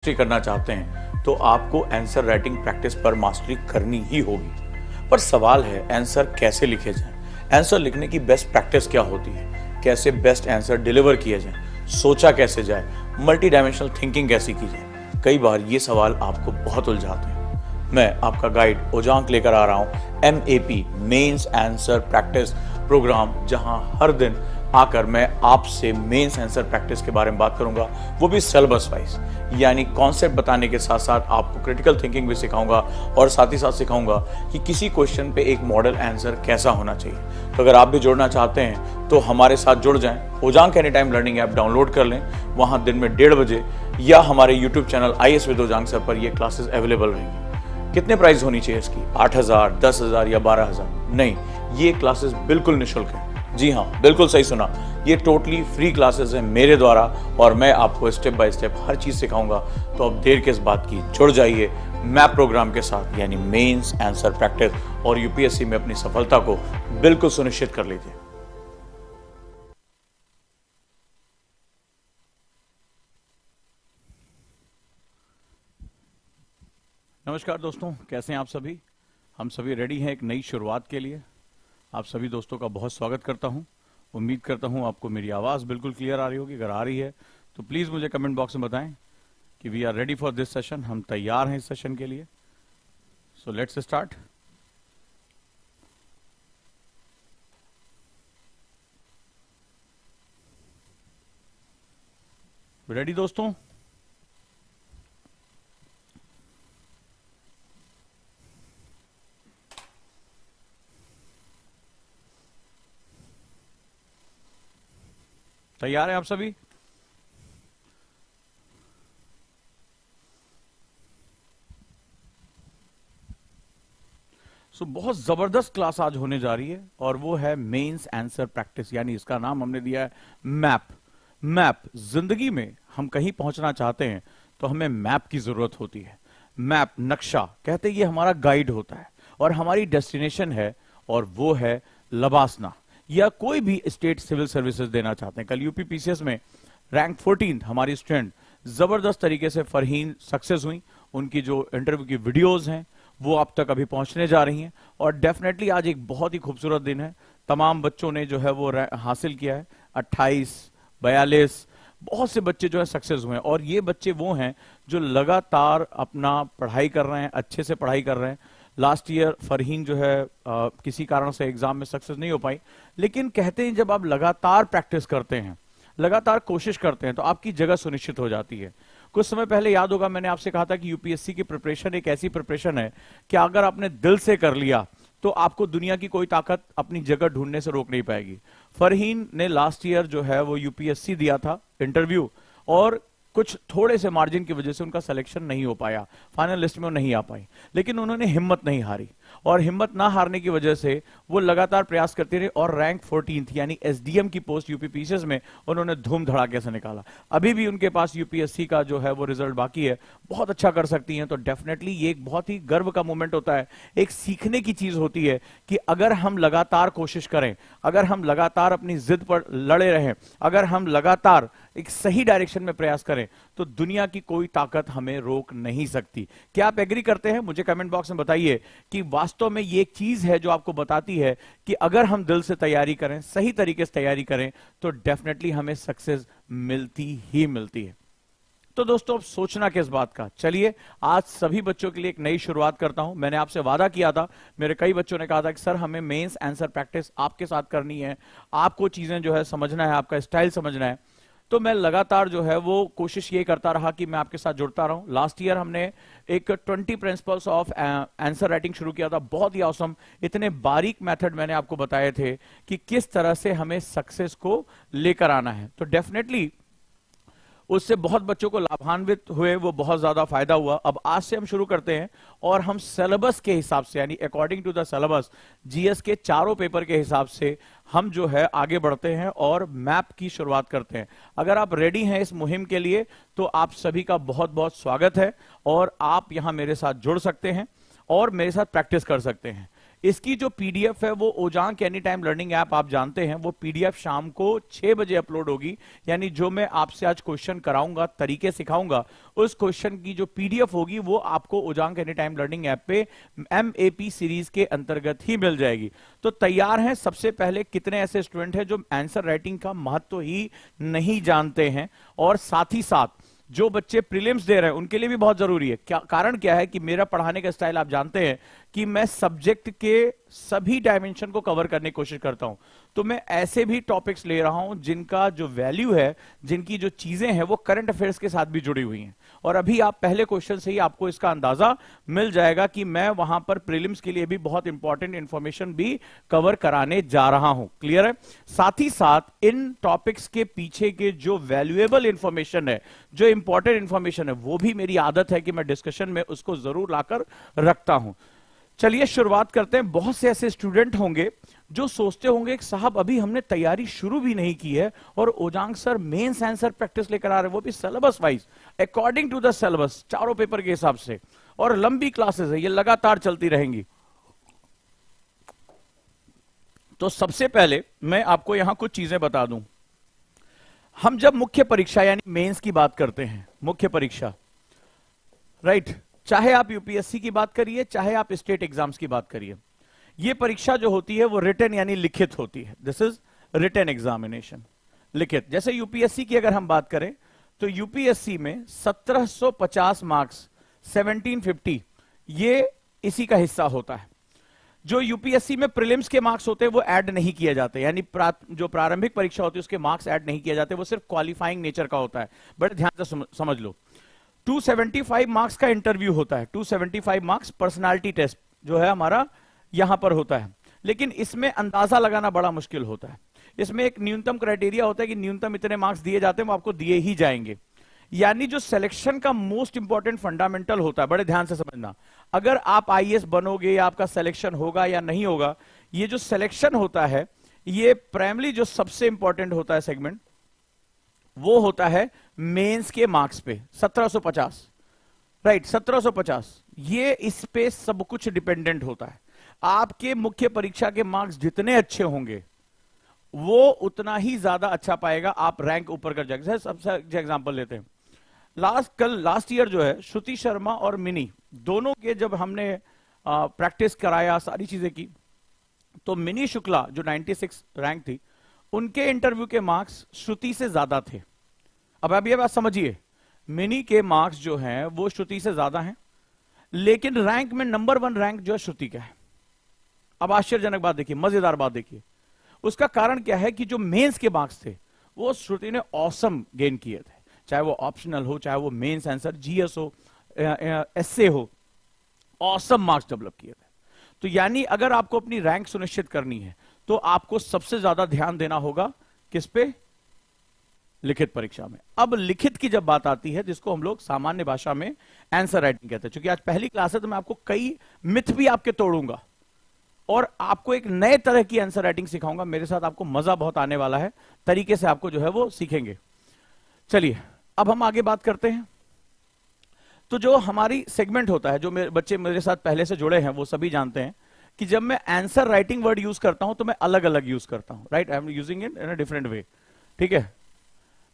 Mastery करना चाहते हैं तो आपको आंसर राइटिंग प्रैक्टिस पर मास्टरी करनी ही होगी। पर सवाल है आंसर कैसे लिखे जाएं? आंसर लिखने की बेस्ट प्रैक्टिस क्या होती है? कैसे बेस्ट आंसर डिलीवर किया जाए? सोचा कैसे जाए? मल्टी डायमेंशनल थिंकिंग कैसी की जाए? कई बार ये सवाल आपको बहुत उलझाते हैं। मैं आपका गाइड ओजांक लेकर आ रहा हूँ MEP mains answer practice program, जहां हर दिन आकर मैं आपसे मेंस आंसर प्रैक्टिस के बारे में बात करूंगा, वो भी सिलेबस वाइज, यानी कॉन्सेप्ट बताने के साथ साथ आपको क्रिटिकल थिंकिंग भी सिखाऊंगा और साथ ही साथ सिखाऊंगा कि किसी क्वेश्चन पे एक मॉडल आंसर कैसा होना चाहिए। तो अगर आप भी जुड़ना चाहते हैं तो हमारे साथ जुड़ जाएं। Ojaank any time learning app download कर लें, वहां दिन में 1:30 बजे या हमारे YouTube channel IAS with Ojaank sir पर ये क्लासेस अवेलेबल रहेंगी। कितने प्राइस होनी चाहिए इसकी? 8,000, 10,000 या 12,000? नहीं, ये क्लासेस बिल्कुल निःशुल्क है। जी हाँ, बिल्कुल सही सुना, ये टोटली फ्री क्लासेस है मेरे द्वारा और मैं आपको स्टेप बाय स्टेप हर चीज सिखाऊंगा। तो अब देर किस बात की, जुड़ जाइए मैप प्रोग्राम के साथ, यानी मेंस आंसर प्रैक्टिस, और UPSC में अपनी सफलता को बिल्कुल सुनिश्चित कर लीजिए। नमस्कार दोस्तों, कैसे हैं आप सभी? हम सभी रेडी हैं एक नई शुरुआत के लिए। आप सभी दोस्तों का बहुत स्वागत करता हूं। उम्मीद करता हूं आपको मेरी आवाज़ बिल्कुल क्लियर आ रही होगी। अगर आ रही है तो प्लीज़ मुझे कमेंट बॉक्स में बताएं कि we are ready for this session. हम तैयार हैं इस सेशन के लिए। So let's start. रेडी दोस्तों? तैयार हैं आप सभी? बहुत जबरदस्त क्लास आज होने जा रही है और वो है मेंस आंसर प्रैक्टिस, यानी इसका नाम हमने दिया है मैप। मैप, जिंदगी में हम कहीं पहुंचना चाहते हैं तो हमें मैप की जरूरत होती है। मैप, नक्शा कहते हैं, ये हमारा गाइड होता है और हमारी डेस्टिनेशन है, और वो है लबासना। या कोई भी स्टेट सिविल सर्विसेज देना चाहते हैं। कल UP PCS में रैंक 14 हमारी स्टूडेंट जबरदस्त तरीके से फरहीन सक्सेस हुई। उनकी जो इंटरव्यू की वीडियोस हैं वो आप तक अभी पहुंचने जा रही हैं, और डेफिनेटली आज एक बहुत ही खूबसूरत दिन है। तमाम बच्चों ने जो है वो हासिल किया है 28, 42, बहुत से बच्चे जो है सक्सेस हुए हैं। और ये बच्चे वो हैं जो लगातार अपना पढ़ाई कर रहे हैं, अच्छे से पढ़ाई कर रहे हैं। लास्ट ईयर फरहीन जो है किसी कारण से एग्जाम में सक्सेस नहीं हो पाई, लेकिन कहते हैं जब आप लगातार प्रैक्टिस करते हैं, लगातार कोशिश करते हैं, तो आपकी जगह सुनिश्चित हो जाती है। कुछ समय पहले याद होगा मैंने आपसे कहा था कि UPSC की प्रिपरेशन एक ऐसी प्रिपरेशन है कि अगर आपने दिल से कर लिया तो आपको दुनिया की कोई ताकत अपनी जगह ढूंढने से रोक नहीं पाएगी। फरहीन ने लास्ट ईयर जो है वो UPSC दिया था इंटरव्यू, और कुछ थोड़े से मार्जिन की वजह से उनका सिलेक्शन नहीं हो पाया, फाइनल लिस्ट में वो नहीं आ पाई। लेकिन उन्होंने हिम्मत नहीं हारी, और हिम्मत ना हारने की वजह से वो लगातार प्रयास करते रहे और रैंक 14 यानी SDM की पोस्ट UP PCS में उन्होंने धूम धड़ाके से निकाला। अभी भी उनके पास UPSC का जो है वो रिजल्ट बाकी है, बहुत अच्छा कर सकती हैं। तो डेफिनेटली ये एक बहुत ही गर्व का मोमेंट होता है, एक सीखने की चीज होती है कि अगर हम लगातार कोशिश करें, अगर हम लगातार अपनी जिद पर लड़े रहें, अगर हम लगातार एक सही डायरेक्शन में प्रयास करें, तो दुनिया की कोई ताकत हमें रोक नहीं सकती। क्या आप एग्री करते हैं? मुझे कमेंट बॉक्स में बताइए कि वास्तव में ये एक चीज है जो आपको बताती है कि अगर हम दिल से तैयारी करें, सही तरीके से तैयारी करें, तो डेफिनेटली हमें सक्सेस मिलती ही मिलती है। तो दोस्तों, अब सोचना किस बात का, चलिए आज सभी बच्चों के लिए एक नई शुरुआत करता हूं। मैंने आपसे वादा किया था, मेरे कई बच्चों ने कहा था कि सर हमें मेंस आंसर प्रैक्टिस आपके साथ करनी है, आपको चीजें जो है समझना है, आपका स्टाइल समझना है। तो मैं लगातार जो है वो कोशिश ये करता रहा कि मैं आपके साथ जुड़ता रहूं। लास्ट ईयर हमने एक 20 प्रिंसिपल्स ऑफ आंसर राइटिंग शुरू किया था, बहुत ही ऑसम। इतने बारीक मेथड मैंने आपको बताए थे कि किस तरह से हमें सक्सेस को लेकर आना है। तो डेफिनेटली उससे बहुत बच्चों को लाभान्वित हुए, वो बहुत ज्यादा फायदा हुआ। अब आज से हम शुरू करते हैं और हम सिलेबस के हिसाब से, यानी according to the syllabus, GS के चारों पेपर के हिसाब से हम जो है आगे बढ़ते हैं और मैप की शुरुआत करते हैं। अगर आप रेडी हैं इस मुहिम के लिए तो आप सभी का बहुत बहुत स्वागत है, और आप यहां मेरे साथ जुड़ सकते हैं और मेरे साथ प्रैक्टिस कर सकते हैं। इसकी जो पीडीएफ है वो Ojaank any time learning app आप जानते हैं, वो पीडीएफ शाम को 6 बजे अपलोड होगी। यानी जो मैं आपसे आज क्वेश्चन कराऊंगा, तरीके सिखाऊंगा, उस क्वेश्चन की जो पीडीएफ होगी वो आपको Ojaank any time learning app पे एमएपी सीरीज के अंतर्गत ही मिल जाएगी। तो तैयार हैं? सबसे पहले कितने ऐसे स्टूडेंट हैं जो आंसर राइटिंग का महत्व ही नहीं जानते हैं, और साथ ही साथ जो बच्चे प्रीलिम्स दे रहे हैं उनके लिए भी बहुत जरूरी है। क्या कारण क्या है कि मेरा पढ़ाने का स्टाइल आप जानते हैं कि मैं सब्जेक्ट के सभी डायमेंशन को कवर करने की कोशिश करता हूं। तो मैं ऐसे भी टॉपिक्स ले रहा हूं जिनका जो वैल्यू है, जिनकी जो चीजें हैं वो करंट अफेयर्स के साथ भी जुड़ी हुई हैं। और अभी आप पहले क्वेश्चन से ही आपको इसका अंदाजा मिल जाएगा कि मैं वहां पर प्रीलिम्स के लिए भी बहुत इंपॉर्टेंट इंफॉर्मेशन भी कवर कराने जा रहा हूं। क्लियर है? साथ ही साथ इन टॉपिक्स के पीछे के जो वैल्यूएबल इंफॉर्मेशन है, जो इंपॉर्टेंट इंफॉर्मेशन है, वो भी मेरी आदत है कि मैं डिस्कशन में उसको जरूर लाकर रखता हूं। चलिए शुरुआत करते हैं। बहुत से ऐसे स्टूडेंट होंगे जो सोचते होंगे कि साहब अभी हमने तैयारी शुरू भी नहीं की है और Ojaank sir mains answer practice लेकर आ रहे हैं, वो भी syllabus wise, according to the syllabus, चारों पेपर के हिसाब से, और लंबी क्लासेस है, ये लगातार चलती रहेंगी। तो सबसे पहले मैं आपको यहां कुछ चीजें बता दूं। हम जब मुख्य परीक्षा यानी मेंस की बात करते हैं, मुख्य परीक्षा, राइट, चाहे आप यूपीएससी की बात करिए, चाहे आप स्टेट एग्जाम्स की बात करिए, ये परीक्षा जो होती है वो रिटन यानी लिखित होती है। दिस इज रिटन एग्जामिनेशन, लिखित। जैसे यूपीएससी की अगर हम बात करें तो यूपीएससी में 1750 मार्क्स, 1750, ये इसी का हिस्सा होता है। जो यूपीएससी में प्रीलिम्स के मार्क्स होते हैं वो ऐड नहीं किए जाते, यानी जो प्रारंभिक परीक्षा होती है उसके मार्क्स ऐड नहीं किए जाते, वो सिर्फ क्वालिफाइंग नेचर का होता है। बड़े ध्यान से समझ लो, 275 मार्क्स का इंटरव्यू होता है, 275 मार्क्स पर्सनालिटी टेस्ट जो है हमारा यहां पर होता है। लेकिन इसमें अंदाजा लगाना बड़ा मुश्किल होता है। इसमें एक न्यूनतम क्राइटेरिया होता है कि न्यूनतम इतने मार्क्स दिए जाते हैं, वो आपको दिए ही जाएंगे। यानी जो सिलेक्शन का मोस्ट इंपॉर्टेंट फंडामेंटल होता है, बड़े ध्यान से समझना, अगर आप आईएएस बनोगे या आपका सिलेक्शन होगा या नहीं होगा, ये जो सिलेक्शन होता है, ये प्राइमरी जो सबसे इंपॉर्टेंट होता है सेगमेंट, वो होता है मेंस के मार्क्स पे 1750, राइट, 1750। ये इस पे सब कुछ डिपेंडेंट होता है। आपके मुख्य परीक्षा के मार्क्स जितने अच्छे होंगे वो उतना ही ज्यादा अच्छा पाएगा, आप रैंक ऊपर कर जाएंगे। सबसे एग्जांपल लेते हैं, लास्ट ईयर जो है श्रुति शर्मा और मिनी दोनों के जब हमने प्रैक्टिस कराया, सारी चीजें की, तो मिनी शुक्ला जो 96 रैंक थी, उनके इंटरव्यू के मार्क्स श्रुति से ज्यादा थे। अब आप ये बात समझिए, मिनी के मार्क्स जो हैं वो श्रुति से ज्यादा हैं, लेकिन रैंक में नंबर 1 रैंक जो है श्रुति का है। अब आश्चर्यजनक बात देखिए, मजेदार बात देखिए, उसका कारण क्या है कि जो मेंस के मार्क्स थे वो श्रुति ने ऑसम गेन किए थे, चाहे वो ऑप्शनल हो, चाहे वो मेंस आंसर, जीएस हो, एसए हो, ऑसम मार्क्स डेवलप किए थे। तो यानी अगर आपको अपनी रैंक सुनिश्चित करनी है तो आपको सबसे ज्यादा ध्यान देना होगा किस पे? लिखित परीक्षा में। अब लिखित की जब बात आती है, जिसको हम लोग सामान्य भाषा में आंसर राइटिंग कहते हैं, क्योंकि आज पहली क्लास है तो मैं आपको कई मिथ भी आपके तोड़ूंगा और आपको एक नए तरह की आंसर राइटिंग सिखाऊंगा। मेरे साथ आपको मजा बहुत आने वाला है, तरीके से आपको जो है वो सीखेंगे। चलिए अब हम आगे बात करते हैं। तो जो हमारी सेगमेंट होता है, जो बच्चे मेरे साथ पहले से जुड़े हैं वो सभी जानते हैं कि जब मैं आंसर राइटिंग वर्ड यूज करता हूं तो मैं अलग अलग यूज करता हूं, right, I am using it in a different way. ठीक है,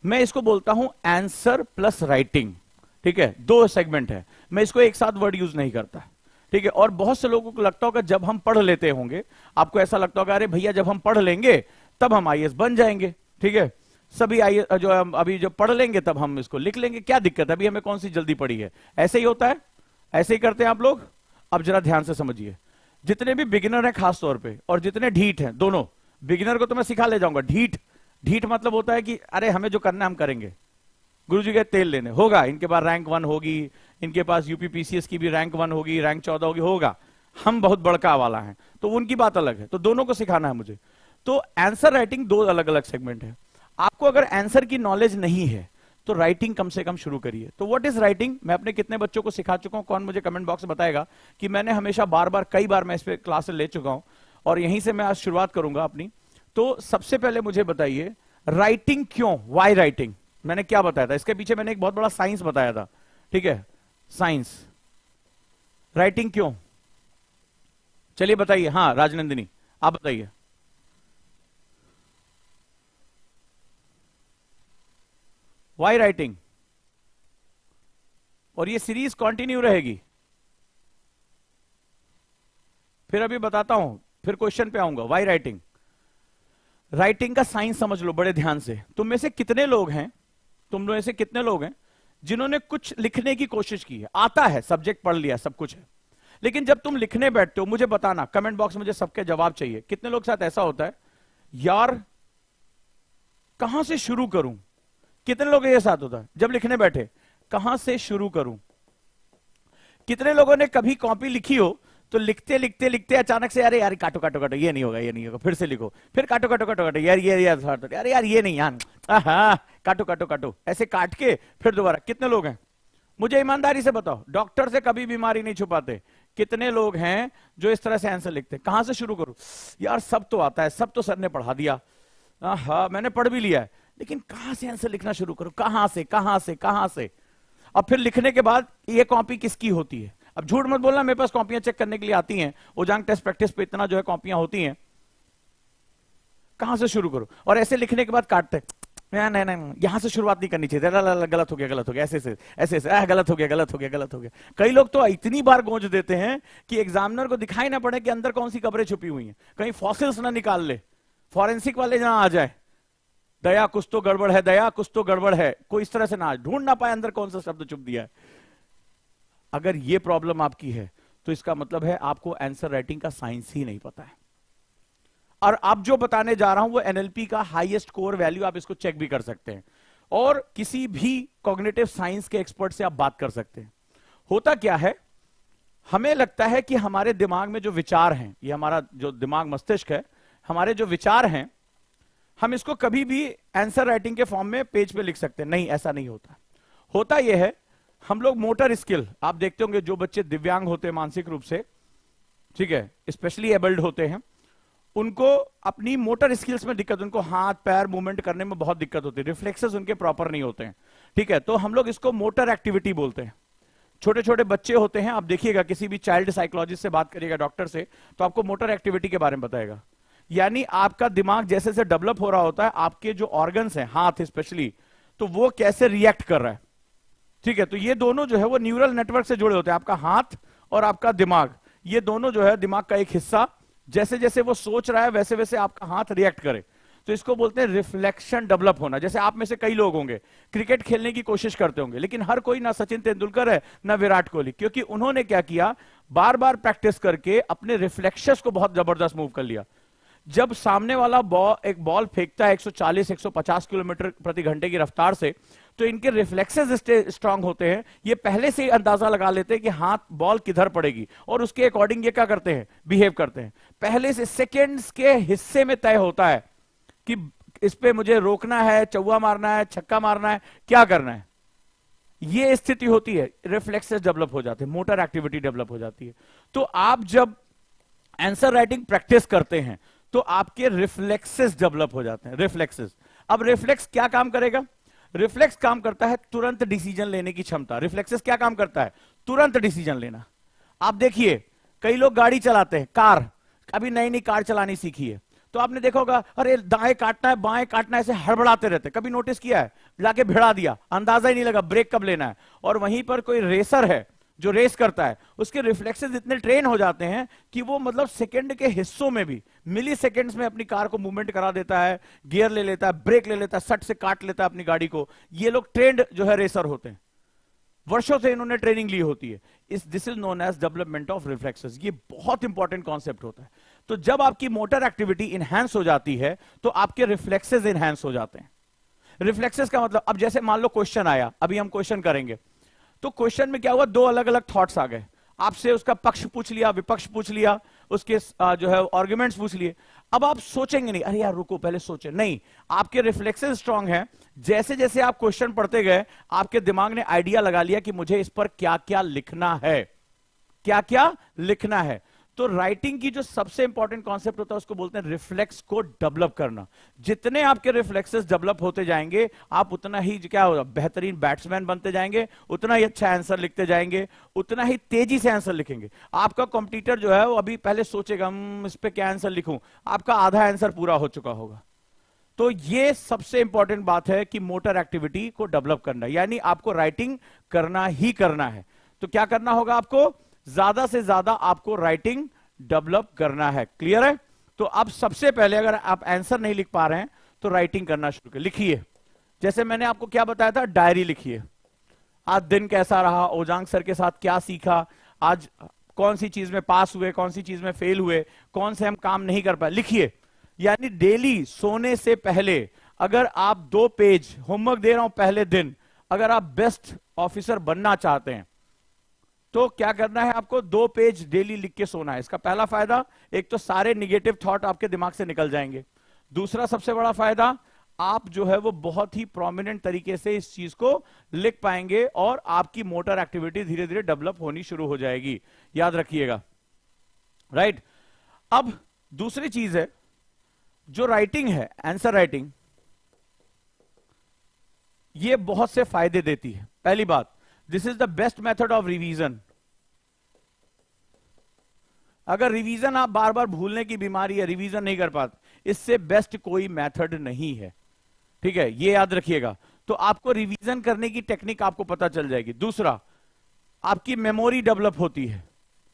मैं इसको बोलता हूं आंसर प्लस राइटिंग। ठीक है, दो सेगमेंट है, मैं इसको एक साथ वर्ड यूज नहीं करता। ठीक है, और बहुत से लोगों को लगता होगा जब हम पढ़ लेते होंगे, आपको ऐसा लगता होगा अरे भैया जब हम पढ़ लेंगे तब हम आईएएस बन जाएंगे। ठीक है, सभी आईएएस जो हम अभी जब पढ़ लेंगे तब हम इसको लिख लेंगे, क्या दिक्कत है, अभी हमें कौन सी जल्दी पड़ी है। ऐसे ही होता है, ऐसे ही करते हैं आप लोग। अब जरा ध्यान से समझिए, जितने भी बिगिनर हैं खास तौर पे और जितने ढीठ हैं, दोनों, बिगिनर को तो मैं सिखा ले जाऊंगा, ढीठ मतलब होता है कि अरे हमें जो करना है हम करेंगे, गुरुजी के तेल लेने होगा, इनके पास रैंक 1 होगी, इनके पास यूपीपीसीएस की भी रैंक 1 होगी, रैंक 14 होगी, होगा, हम बहुत बड़का वाला हैं, तो उनकी बात अलग है, तो दोनों को सिखाना है मुझे। तो आंसर राइटिंग दो अलग अलग सेगमेंट है। आपको अगर आंसर की नॉलेज नहीं है तो राइटिंग कम से कम शुरू करिए। तो व्हाट इज राइटिंग, मैं अपने कितने बच्चों को सिखा चुका हूं, कौन मुझे कमेंट बॉक्स में बताएगा कि मैंने हमेशा बार बार कई बार मैं इस पे क्लास ले चुका हूं और यहीं से मैं आज शुरुआत करूंगा अपनी। तो सबसे पहले मुझे बताइए राइटिंग क्यों, वाई राइटिंग, मैंने क्या बताया था इसके पीछे, मैंने एक बहुत बड़ा साइंस बताया था। ठीक है, साइंस, राइटिंग क्यों, चलिए बताइए, हाँ राजनंदिनी आप बताइए। वाई राइटिंग, और ये सीरीज कंटिन्यू रहेगी। फिर अभी बताता हूं, फिर क्वेश्चन पे आऊंगा। वाई राइटिंग, राइटिंग का साइंस समझ लो बड़े ध्यान से। तुम में से कितने लोग हैं, तुम में से कितने लोग हैं जिन्होंने कुछ लिखने की कोशिश की है? आता है, सब्जेक्ट पढ़ लिया, सब कुछ है, लेकिन जब तुम लिखने बैठते हो, मुझे बताना कमेंट बॉक्स में, मुझे सबके जवाब चाहिए। कितने लोग के साथ ऐसा होता है, यार कहां से शुरू करूं? कितने लोगों के साथ होता है जब लिखने बैठे, कहां से शुरू करूं? कितने लोगों ने कभी कॉपी लिखी हो तो लिखते लिखते लिखते अचानक से अरे यार काटो काटो काटो, ये नहीं होगा, ये नहीं होगा, फिर से लिखो, फिर काटो काटो काटो काटो, यार ये यार अरे यार ये नहीं, यार काटो काटो काटो, ऐसे काट के फिर दोबारा। कितने लोग हैं, मुझे ईमानदारी से बताओ, डॉक्टर से कभी बीमारी नहीं छुपाते, कितने लोग हैं जो इस तरह से आंसर लिखते हैं? कहां से शुरू करूं यार, सब तो आता है, सब तो सर ने पढ़ा दिया, हाँ मैंने पढ़ भी लिया है, लेकिन कहां से आंसर लिखना शुरू करूं, कहां से कहां से कहां से? अब फिर लिखने के बाद ये कॉपी किसकी होती है? अब झूठ मत बोलना, मेरे पास कॉपियां चेक करने के लिए आती हैं, ओजांग टेस्ट प्रैक्टिस पे इतना जो है कॉपियां होती हैं। कहां से शुरू करूं? और ऐसे लिखने के बाद काटते, नहीं नहीं यहां से शुरुआत नहीं करनी चाहिए, गलत हो गया गलत हो गया, ऐसे ऐसे ऐसे ऐसे, गलत हो गया गलत हो गया गलत हो गया। कई लोग तो इतनी बार गूंज देते हैं कि एग्जामिनर को दिखाई ना पड़े कि अंदर कौन सी कब्रें छुपी हुई हैं, कहीं फॉसिल्स ना निकाल ले, फॉरेंसिक वाले ना आ जाए, दया कुछ तो गड़बड़ है, दया कुछ तो गड़बड़ है, कोई इस तरह से ना ढूंढ ना पाए अंदर कौन सा शब्द छुप दिया है। अगर ये प्रॉब्लम आपकी है तो इसका मतलब है आपको आंसर राइटिंग का साइंस ही नहीं पता है। और अब जो बताने जा रहा हूं वो एनएलपी का हाईएस्ट कोर वैल्यू, आप इसको चेक भी कर सकते हैं, और किसी भी कॉग्निटिव साइंस के एक्सपर्ट से आप बात कर सकते हैं। होता क्या है, हमें लगता है कि हमारे दिमाग में जो विचार हैं, ये हमारा जो दिमाग मस्तिष्क है, हमारे जो विचार हैं, हम इसको कभी भी आंसर राइटिंग के फॉर्म में पेज पे लिख सकते हैं। नहीं, ऐसा नहीं होता। होता यह है, हम लोग मोटर स्किल, आप देखते होंगे जो बच्चे दिव्यांग होते हैं मानसिक रूप से, ठीक है, स्पेशली एबल्ड होते हैं, उनको अपनी मोटर स्किल्स में दिक्कत, उनको हाथ पैर मूवमेंट करने में बहुत दिक्कत होती है, रिफ्लेक्सेस उनके प्रॉपर नहीं होते हैं, ठीक है, तो हम लोग इसको मोटर एक्टिविटी बोलते हैं। छोटे छोटे बच्चे होते हैं, आप देखिएगा किसी भी चाइल्ड साइकोलॉजिस्ट से बात करिएगा, डॉक्टर से, तो आपको मोटर एक्टिविटी के बारे में बताएगा। यानी आपका दिमाग जैसे जैसे डेवलप हो रहा होता है, आपके जो ऑर्गन्स हैं, हाथ स्पेशली, तो वो कैसे रिएक्ट कर रहा है, ठीक है, तो ये दोनों जो है वो न्यूरल नेटवर्क से जुड़े होते हैं। आपका हाथ और आपका दिमाग, ये दोनों जो है दिमाग का एक हिस्सा, जैसे जैसे वो सोच रहा है वैसे वैसे आपका हाथ रिएक्ट करे, तो इसको बोलते हैं रिफ्लेक्शन डेवलप होना। जैसे आप में से कई लोग होंगे क्रिकेट खेलने की कोशिश करते होंगे, लेकिन हर कोई ना सचिन तेंदुलकर है ना विराट कोहली, क्योंकि उन्होंने क्या किया, बार बार प्रैक्टिस करके अपने रिफ्लेक्शंस को बहुत जबरदस्त मूव कर लिया। जब सामने वाला एक बॉल फेंकता है 140-150 किलोमीटर प्रति घंटे की रफ्तार से, तो इनके रिफ्लेक्सेस स्ट्रांग होते हैं, ये पहले से ही अंदाजा लगा लेते हैं कि हाथ बॉल किधर पड़ेगी, और उसके अकॉर्डिंग ये क्या करते हैं, बिहेव करते हैं। पहले से सेकेंड्स के हिस्से में तय होता है कि इस पे मुझे रोकना है, चौका मारना है, छक्का मारना है, क्या करना है। ये स्थिति होती है, रिफ्लेक्सेस डेवलप हो जाते हैं, मोटर एक्टिविटी डेवलप हो जाती है। तो आप जब आंसर राइटिंग प्रैक्टिस करते हैं तो आपके रिफ्लेक्सेस डेवलप हो जाते हैं, रिफ्लेक्सेस। अब रिफ्लेक्स क्या काम करेगा? रिफ्लेक्स काम करता है तुरंत डिसीजन लेने की क्षमता। रिफ्लेक्सेस क्या काम करता है? तुरंत डिसीजन लेना। आप देखिए, कई लोग गाड़ी चलाते हैं, कार, अभी नई नई कार चलानी सीखी है, तो आपने देखा होगा, अरे दाएं काटना है बाएं काटना है, ऐसे हड़बड़ाते रहते। कभी नोटिस किया है, लाके भिड़ा दिया, अंदाजा ही नहीं लगा ब्रेक कब लेना है। और वहीं पर कोई रेसर है जो रेस करता है, उसके रिफ्लेक्सेस इतने ट्रेन हो जाते हैं कि वो मतलब सेकंड के हिस्सों में भी, मिली सेकंड्स में अपनी कार को मूवमेंट करा देता है, गियर ले लेता है, ब्रेक ले लेता है, सट से काट लेता है अपनी गाड़ी को। ये लोग ट्रेंड जो है रेसर होते हैं, वर्षों से इन्होंने ट्रेनिंग ली होती है। This is known as development of reflexes. ये बहुत इंपॉर्टेंट कॉन्सेप्ट होता है। तो जब आपकी मोटर एक्टिविटी इंहांस हो जाती है तो आपके रिफ्लेक्सेस इंहांस हो जाते हैं। रिफ्लेक्सेस का मतलब, अब जैसे मान लो क्वेश्चन आया, अभी हम क्वेश्चन करेंगे, तो क्वेश्चन में क्या हुआ, दो अलग अलग थॉट्स आ गए, आपसे उसका पक्ष पूछ लिया, विपक्ष पूछ लिया, उसके जो है आर्गुमेंट्स पूछ लिए। अब आप सोचेंगे नहीं, अरे यार रुको पहले सोचे, नहीं, आपके रिफ्लेक्सेस स्ट्रांग हैं। जैसे जैसे आप क्वेश्चन पढ़ते गए, आपके दिमाग ने आइडिया लगा लिया कि मुझे इस पर क्या क्या लिखना है, क्या क्या लिखना है। तो राइटिंग की जो सबसे इंपॉर्टेंट कॉन्सेप्ट होता है उसको बोलते हैं रिफ्लेक्स को डेवलप करना। जितने आपके रिफ्लेक्सेस डेवलप होते जाएंगे आप उतना ही क्या होगा, बेहतरीन बैट्समैन बनते जाएंगे, उतना ही अच्छा आंसर लिखते जाएंगे, उतना ही तेजी से आंसर लिखेंगे। आपका कॉम्पिटिटर जो है वो अभी पहले सोचेगा इस पे क्या आंसर लिखूं, आपका आधा आंसर पूरा हो चुका होगा। तो ये सबसे इंपॉर्टेंट बात है कि मोटर एक्टिविटी को डेवलप करना, यानी आपको राइटिंग करना ही करना है। तो क्या करना होगा, आपको ज्यादा से ज्यादा आपको राइटिंग डेवलप करना है। क्लियर है? तो अब सबसे पहले अगर आप आंसर नहीं लिख पा रहे हैं तो राइटिंग करना शुरू करिए। लिखिए, जैसे मैंने आपको क्या बताया था, डायरी लिखिए। आज दिन कैसा रहा, ओजांग सर के साथ क्या सीखा, आज कौन सी चीज में पास हुए, कौन सी चीज में फेल हुए, कौन से हम काम नहीं कर पाए, लिखिए। यानी डेली सोने से पहले अगर आप 2 पेज होमवर्क दे रहा हूं पहले दिन, अगर आप बेस्ट ऑफिसर बनना चाहते हैं तो क्या करना है, आपको 2 पेज डेली लिख के सोना है। इसका पहला फायदा, एक तो सारे निगेटिव थॉट आपके दिमाग से निकल जाएंगे। दूसरा सबसे बड़ा फायदा, आप जो है वो बहुत ही प्रोमिनेंट तरीके से इस चीज को लिख पाएंगे और आपकी मोटर एक्टिविटी धीरे धीरे डेवलप होनी शुरू हो जाएगी। याद रखिएगा, राइट? अब दूसरी चीज है जो राइटिंग है, आंसर राइटिंग, ये बहुत से फायदे देती है। पहली बात, this is the best method of revision. अगर रिवीजन आप बार बार भूलने की बीमारी है, रिवीजन नहीं कर पाते, इससे बेस्ट कोई मेथड नहीं है। ठीक है, ये याद रखिएगा। तो आपको रिवीजन करने की टेक्निक आपको पता चल जाएगी। दूसरा, आपकी मेमोरी डेवलप होती है।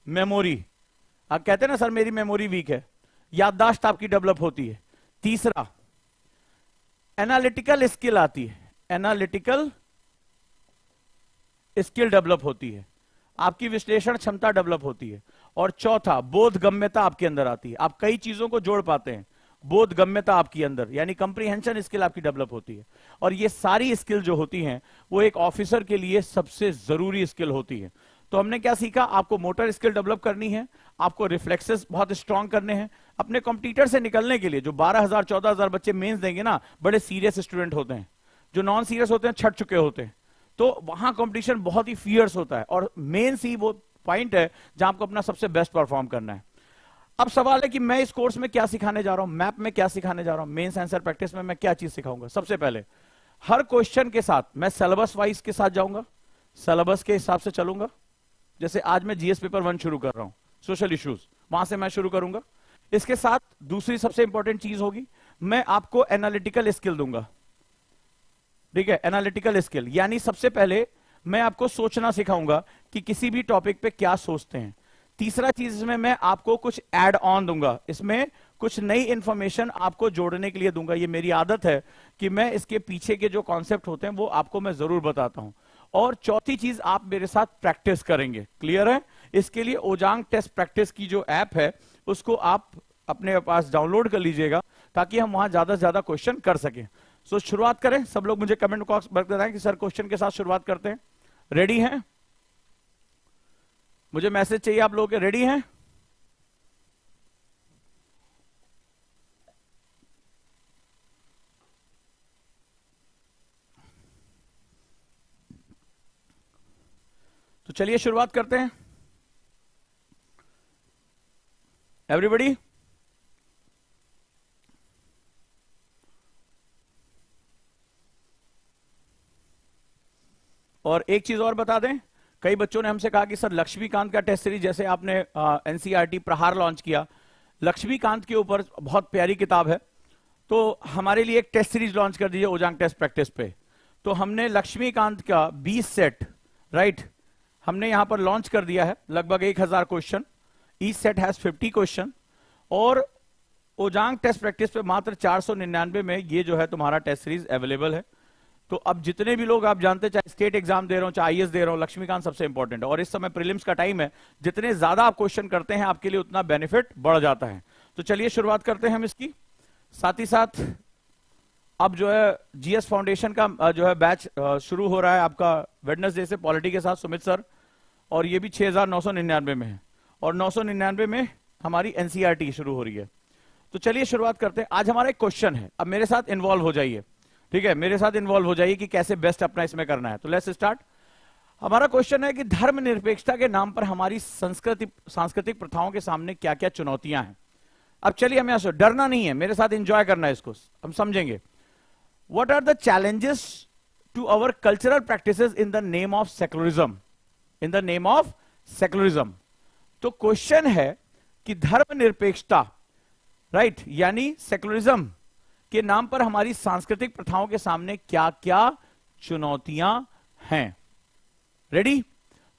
मेमोरी, आप कहते हैं ना सर मेरी मेमोरी वीक है, याददाश्त आपकी डेवलप होती है। तीसरा, एनालिटिकल स्किल आती है, एनालिटिकल स्किल डेवलप होती है, आपकी विश्लेषण क्षमता डेवलप होती है। और चौथा, बोधगम्यता आपके अंदर आती है, आप कई चीजों को जोड़ पाते हैं। बोधगम्यता आपके अंदर यानी कंप्रीहेंशन स्किल आपकी डेवलप होती है। और ये सारी स्किल जो होती हैं वो एक ऑफिसर के लिए सबसे जरूरी स्किल होती है। तो हमने क्या सीखा, आपको मोटर स्किल डेवलप करनी है, आपको रिफ्लेक्सेस बहुत स्ट्रांग करने हैं। अपने कॉम्पिटिटर से निकलने के लिए जो 12,000 14,000 बच्चे मेंस देंगे ना, बड़े सीरियस स्टूडेंट होते हैं, जो नॉन सीरियस होते हैं छट चुके होते हैं, तो वहां कंपटीशन बहुत ही फियर्स होता है। और मेंस ही वो पॉइंट है जहां आपको अपना सबसे बेस्ट परफॉर्म करना है। अब सवाल है कि मैं इस कोर्स में क्या सिखाने जा रहा हूं, मैप में क्या सिखाने जा रहा हूं, मेंस आंसर प्रैक्टिस में मैं क्या चीज सिखाऊंगा। सबसे पहले हर क्वेश्चन के साथ मैं सिलेबस वाइज के साथ जाऊंगा, सिलेबस के हिसाब से चलूंगा। जैसे आज मैं जीएस पेपर 1 शुरू कर रहा हूं, सोशल इश्यूज, वहां से मैं शुरू करूंगा। इसके साथ दूसरी सबसे इंपॉर्टेंट चीज होगी, मैं आपको एनालिटिकल स्किल दूंगा। ठीक है, एनालिटिकल स्किल यानी सबसे पहले मैं आपको सोचना सिखाऊंगा कि किसी भी टॉपिक पे क्या सोचते हैं। तीसरा चीज इसमें मैं आपको कुछ ऐड ऑन दूंगा, इसमें कुछ नई इंफॉर्मेशन आपको जोड़ने के लिए दूंगा। ये मेरी आदत है कि मैं इसके पीछे के जो कॉन्सेप्ट होते हैं वो आपको मैं जरूर बताता हूं। और चौथी चीज, आप मेरे साथ प्रैक्टिस करेंगे। क्लियर है? इसके लिए ओजांग टेस्ट प्रैक्टिस की जो ऐप है उसको आप अपने पास डाउनलोड कर लीजिएगा ताकि हम वहां ज्यादा से ज्यादा क्वेश्चन कर सकें। सो शुरुआत करें। सब लोग मुझे कमेंट बॉक्स में बताएं कि सर क्वेश्चन के साथ शुरुआत करते हैं। रेडी हैं? मुझे मैसेज चाहिए आप लोगों के, रेडी हैं? तो चलिए शुरुआत करते हैं। एवरीबॉडी, और एक चीज और बता दें, कई बच्चों ने हमसे कहा कि सर लक्ष्मीकांत का टेस्ट सीरीज, जैसे आपने एनसीईआरटी प्रहार लॉन्च किया, लक्ष्मीकांत के ऊपर बहुत प्यारी किताब है, तो हमारे लिए एक टेस्ट सीरीज लॉन्च कर दीजिए ओजांग टेस्ट प्रैक्टिस पे। तो हमने लक्ष्मीकांत का 20 सेट, राइट, हमने यहां पर लॉन्च कर दिया है। लगभग 1000 question, each set has 50 question. और ओजांग टेस्ट प्रैक्टिस पे मात्र 499 में ये जो है तुम्हारा टेस्ट सीरीज अवेलेबल है। तो अब जितने भी लोग आप जानते हैं, चाहे स्टेट एग्जाम दे रहे हो, चाहे आईएएस दे रहे हो, लक्ष्मीकांत सबसे इंपॉर्टेंट है। और इस समय प्रीलिम्स का टाइम है, जितने ज्यादा आप क्वेश्चन करते हैं आपके लिए उतना बेनिफिट बढ़ जाता है। तो चलिए शुरुआत करते हैं हम इसकी। साथ ही साथ अब जो है जीएस फाउंडेशन का जो है बैच शुरू हो रहा है आपका वेडनेसडे से, पॉलिटी के साथ सुमित सर, और ये भी 6999 में है। और 999 में हमारी एनसीईआरटी शुरू हो रही है। तो चलिए शुरुआत करते हैं। आज हमारा एक क्वेश्चन है, अब मेरे साथ इन्वॉल्व हो जाइए। ठीक है, मेरे साथ इन्वॉल्व हो जाइए कि कैसे बेस्ट अपना इसमें करना है। तो लेट्स स्टार्ट। हमारा क्वेश्चन है कि धर्मनिरपेक्षता के नाम पर हमारी सांस्कृतिक प्रथाओं के सामने क्या क्या चुनौतियां हैं। अब चलिए हम यहां से, डरना नहीं है, मेरे साथ एंजॉय करना है, इसको हम समझेंगे। What are the challenges to our cultural practices in the name of secularism, in the name of secularism. तो क्वेश्चन है कि धर्मनिरपेक्षता, राइट, यानी सेकुलरिज्म के नाम पर हमारी सांस्कृतिक प्रथाओं के सामने क्या क्या चुनौतियां हैं। रेडी?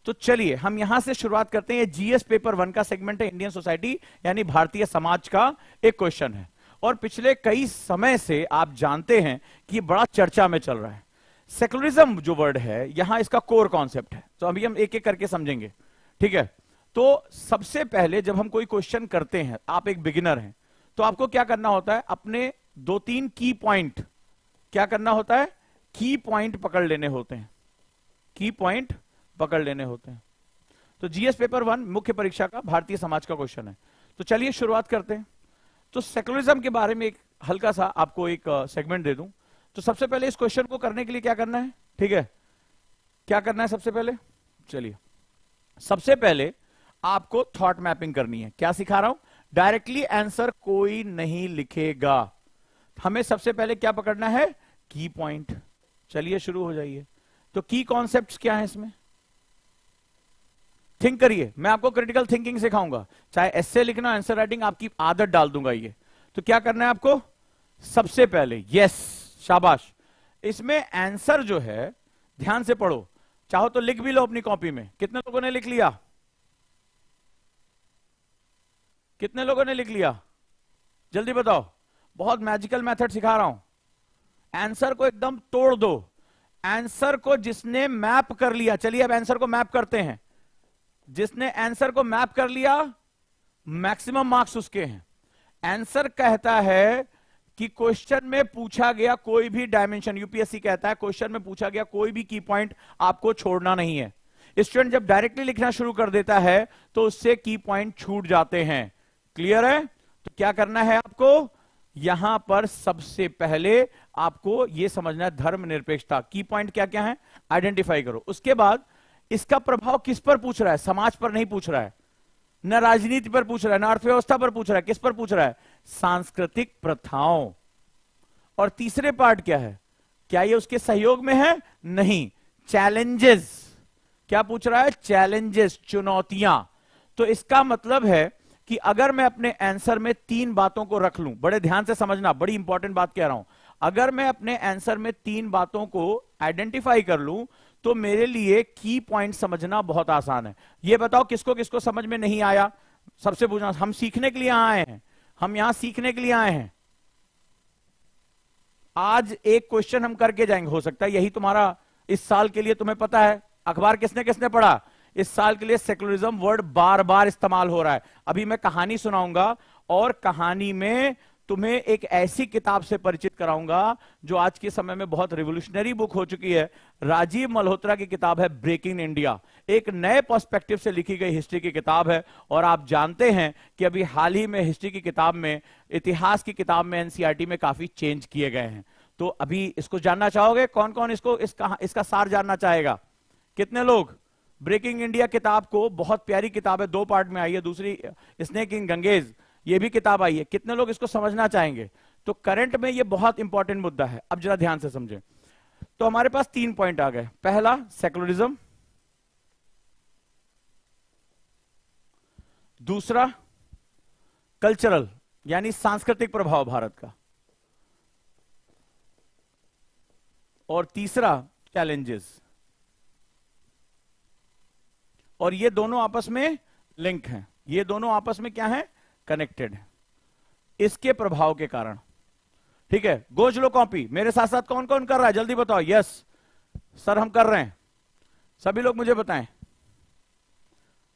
तो चलिए हम यहां से शुरुआत करते हैं। जीएस पेपर 1 का सेगमेंट है, इंडियन सोसाइटी यानी भारतीय समाज का एक क्वेश्चन है, और पिछले कई समय से आप जानते हैं कि बड़ा चर्चा में चल रहा है। सेकुलरिज्म जो वर्ड है यहां इसका कोर कॉन्सेप्ट है, तो अभी हम एक एक करके समझेंगे, ठीक है। तो सबसे पहले जब हम कोई क्वेश्चन करते हैं, आप एक बिगिनर हैं, तो आपको क्या करना होता है, अपने 2-3 की पॉइंट, क्या करना होता है, की पॉइंट पकड़ लेने होते हैं, की पॉइंट पकड़ लेने होते हैं। तो जीएस पेपर 1 मुख्य परीक्षा का भारतीय समाज का क्वेश्चन है। तो चलिए शुरुआत करते हैं। तो सेकुलरिज्म के बारे में एक हल्का सा आपको एक सेगमेंट दे दूं। तो सबसे पहले इस क्वेश्चन को करने के लिए क्या करना है, ठीक है, क्या करना है सबसे पहले, चलिए सबसे पहले आपको थॉट मैपिंग करनी है। क्या सिखा रहा हूं, डायरेक्टली आंसर कोई नहीं लिखेगा, हमें सबसे पहले क्या पकड़ना है, की पॉइंट। चलिए शुरू हो जाइए। तो की कॉन्सेप्ट्स क्या है इसमें, थिंक करिए, मैं आपको क्रिटिकल थिंकिंग सिखाऊंगा, चाहे एस्से लिखना, आंसर राइटिंग, आपकी आदत डाल दूंगा ये। तो क्या करना है आपको, सबसे पहले, यस, शाबाश, इसमें आंसर जो है ध्यान से पढ़ो, चाहो तो लिख भी लो अपनी कॉपी में। कितने लोगों ने लिख लिया, कितने लोगों ने लिख लिया, जल्दी बताओ। बहुत मैजिकल मेथड सिखा रहा हूं, आंसर को एकदम तोड़ दो। आंसर को जिसने मैप कर लिया, चलिए अब आंसर को मैप करते हैं, जिसने आंसर को मैप कर लिया मैक्सिमम मार्क्स उसके हैं। आंसर कहता है कि क्वेश्चन में पूछा गया कोई भी डायमेंशन, यूपीएससी कहता है क्वेश्चन में पूछा गया कोई भी की पॉइंट आपको छोड़ना नहीं है। स्टूडेंट जब डायरेक्टली लिखना शुरू कर देता है तो उससे की पॉइंट छूट जाते हैं। क्लियर है? तो क्या करना है आपको, यहां पर सबसे पहले आपको यह समझना है धर्मनिरपेक्षता, की पॉइंट क्या क्या है आइडेंटिफाई करो। उसके बाद इसका प्रभाव किस पर पूछ रहा है, समाज पर नहीं पूछ रहा है, न राजनीति पर पूछ रहा है, न अर्थव्यवस्था पर पूछ रहा है, किस पर पूछ रहा है, सांस्कृतिक प्रथाओं। और तीसरे पार्ट क्या है, क्या ये उसके सहयोग में है, नहीं, चैलेंजेस, क्या पूछ रहा है, चैलेंजेस, चुनौतियां। तो इसका मतलब है कि अगर मैं अपने आंसर में 3 बातों को रख लूं, बड़े ध्यान से समझना, बड़ी इंपॉर्टेंट बात कह रहा हूं, अगर मैं अपने आंसर में 3 बातों को आइडेंटिफाई कर लूं तो मेरे लिए की पॉइंट समझना बहुत आसान है। यह बताओ किसको किसको समझ में नहीं आया, सबसे पूछना, हम सीखने के लिए आए हैं, हम यहां सीखने के लिए आए हैं। आज एक क्वेश्चन हम करके जाएंगे, हो सकता है यही तुम्हारा इस साल के लिए, तुम्हें पता है अखबार किसने किसने पढ़ा, इस साल के लिए सेकुलरिज्म वर्ड बार बार इस्तेमाल हो रहा है। अभी मैं कहानी सुनाऊंगा और कहानी में तुम्हें एक ऐसी किताब से परिचित कराऊंगा जो आज के समय में बहुत रिवोल्यूशनरी बुक हो चुकी है। राजीव मल्होत्रा की किताब है ब्रेकिंग इंडिया, एक नए पर्सपेक्टिव से लिखी गई हिस्ट्री की किताब है। और आप जानते हैं कि अभी हाल ही में हिस्ट्री की किताब में, इतिहास की किताब में, एनसीईआरटी में काफी चेंज किए गए हैं। तो अभी इसको जानना चाहोगे, कौन कौन इसका सार जानना चाहेगा, कितने लोग? ब्रेकिंग इंडिया किताब को, बहुत प्यारी किताब है, 2 पार्ट में आई है, दूसरी स्नेक इन गंगेज, ये भी किताब आई है, कितने लोग इसको समझना चाहेंगे? तो करंट में ये बहुत इंपॉर्टेंट मुद्दा है। अब जरा ध्यान से समझें। तो हमारे पास 3 पॉइंट आ गए, पहला सेकुलरिज्म, दूसरा कल्चरल यानी सांस्कृतिक प्रभाव भारत का, और तीसरा चैलेंजेस। और ये दोनों आपस में लिंक हैं, ये दोनों आपस में क्या है, कनेक्टेड है इसके प्रभाव के कारण। ठीक है, गोज लो कॉपी, मेरे साथ साथ कौन कौन कर रहा है जल्दी बताओ। यस सर हम कर रहे हैं, सभी लोग मुझे बताएं।